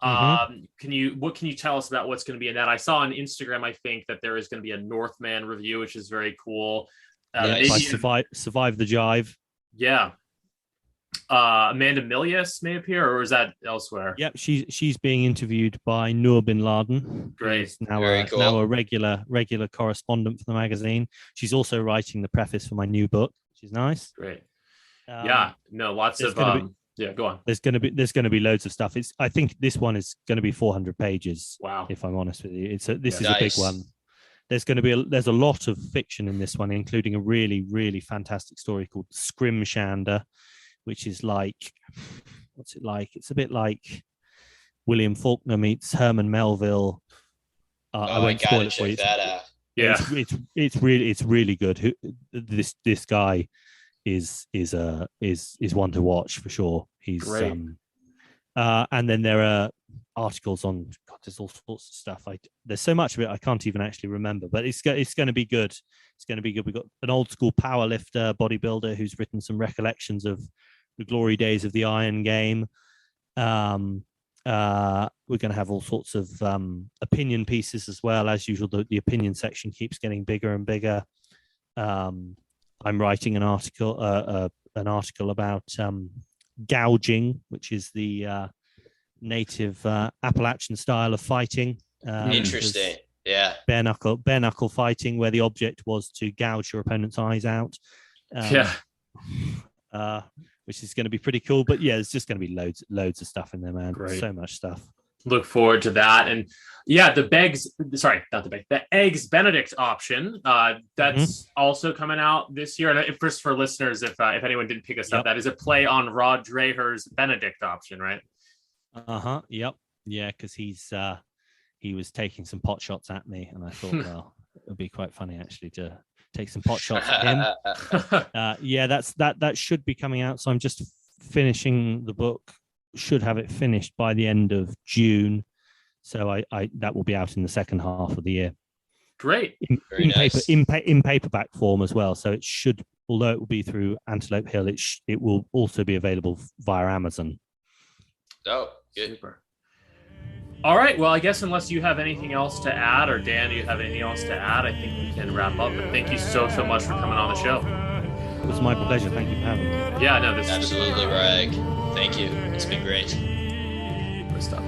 Mm-hmm. What can you tell us about what's going to be in that? I saw on Instagram, I think, that there is going to be a Northman review, which is very cool. Survive the Jive. Yeah. Amanda Milius may appear, or is that elsewhere? Yep, she's being interviewed by Noor bin Laden. Great. Now a regular correspondent for the magazine. She's also writing the preface for my new book, which is nice. Great. Lots of go on. There's going to be loads of stuff. I think this one is going to be 400 pages. Wow. If I'm honest with you, this is a big one. There's a lot of fiction in this one, including a really, really fantastic story called Scrimshander, which is like, what's it like? It's a bit like William Faulkner meets Herman Melville. I won't spoil it for you. That out. Yeah, it's really good. This guy is one to watch for sure. He's great. And then there are articles on there's all sorts of stuff. There's so much of it I can't even actually remember, but it's going to be good. It's going to be good. We've got an old school powerlifter bodybuilder who's written some recollections of the glory days of the Iron Game. We're going to have all sorts of opinion pieces as well. As usual, the opinion section keeps getting bigger and bigger. I'm writing an article about gouging, which is the native Appalachian style of fighting. Interesting. Yeah. Bare knuckle fighting, where the object was to gouge your opponent's eyes out. Which is going to be pretty cool. But yeah, there's just going to be loads of stuff in there, man. Great. So much stuff. Look forward to that. And yeah, the Eggs Benedict option, that's also coming out this year. And first, for listeners, if anyone didn't pick us up, that is a play on Rod Dreher's Benedict option, right? Yep. Yeah, because he was taking some pot shots at me, and I thought, well, it would be quite funny actually to take some pot shots at him. That should be coming out. So I'm just finishing the book. Should have it finished by the end of June. So I that will be out in the second half of the year. Great. In paperback form as well. So it should, although it will be through Antelope Hill, it will also be available via Amazon. Oh, good. Super. All right. Well, I guess unless you have anything else to add, or Dan, do you have anything else to add? I think we can wrap up. But thank you so much for coming on the show. It was my pleasure. Thank you for having me. Yeah, no, this absolutely, Rag. Thank you. It's been great. Good stuff.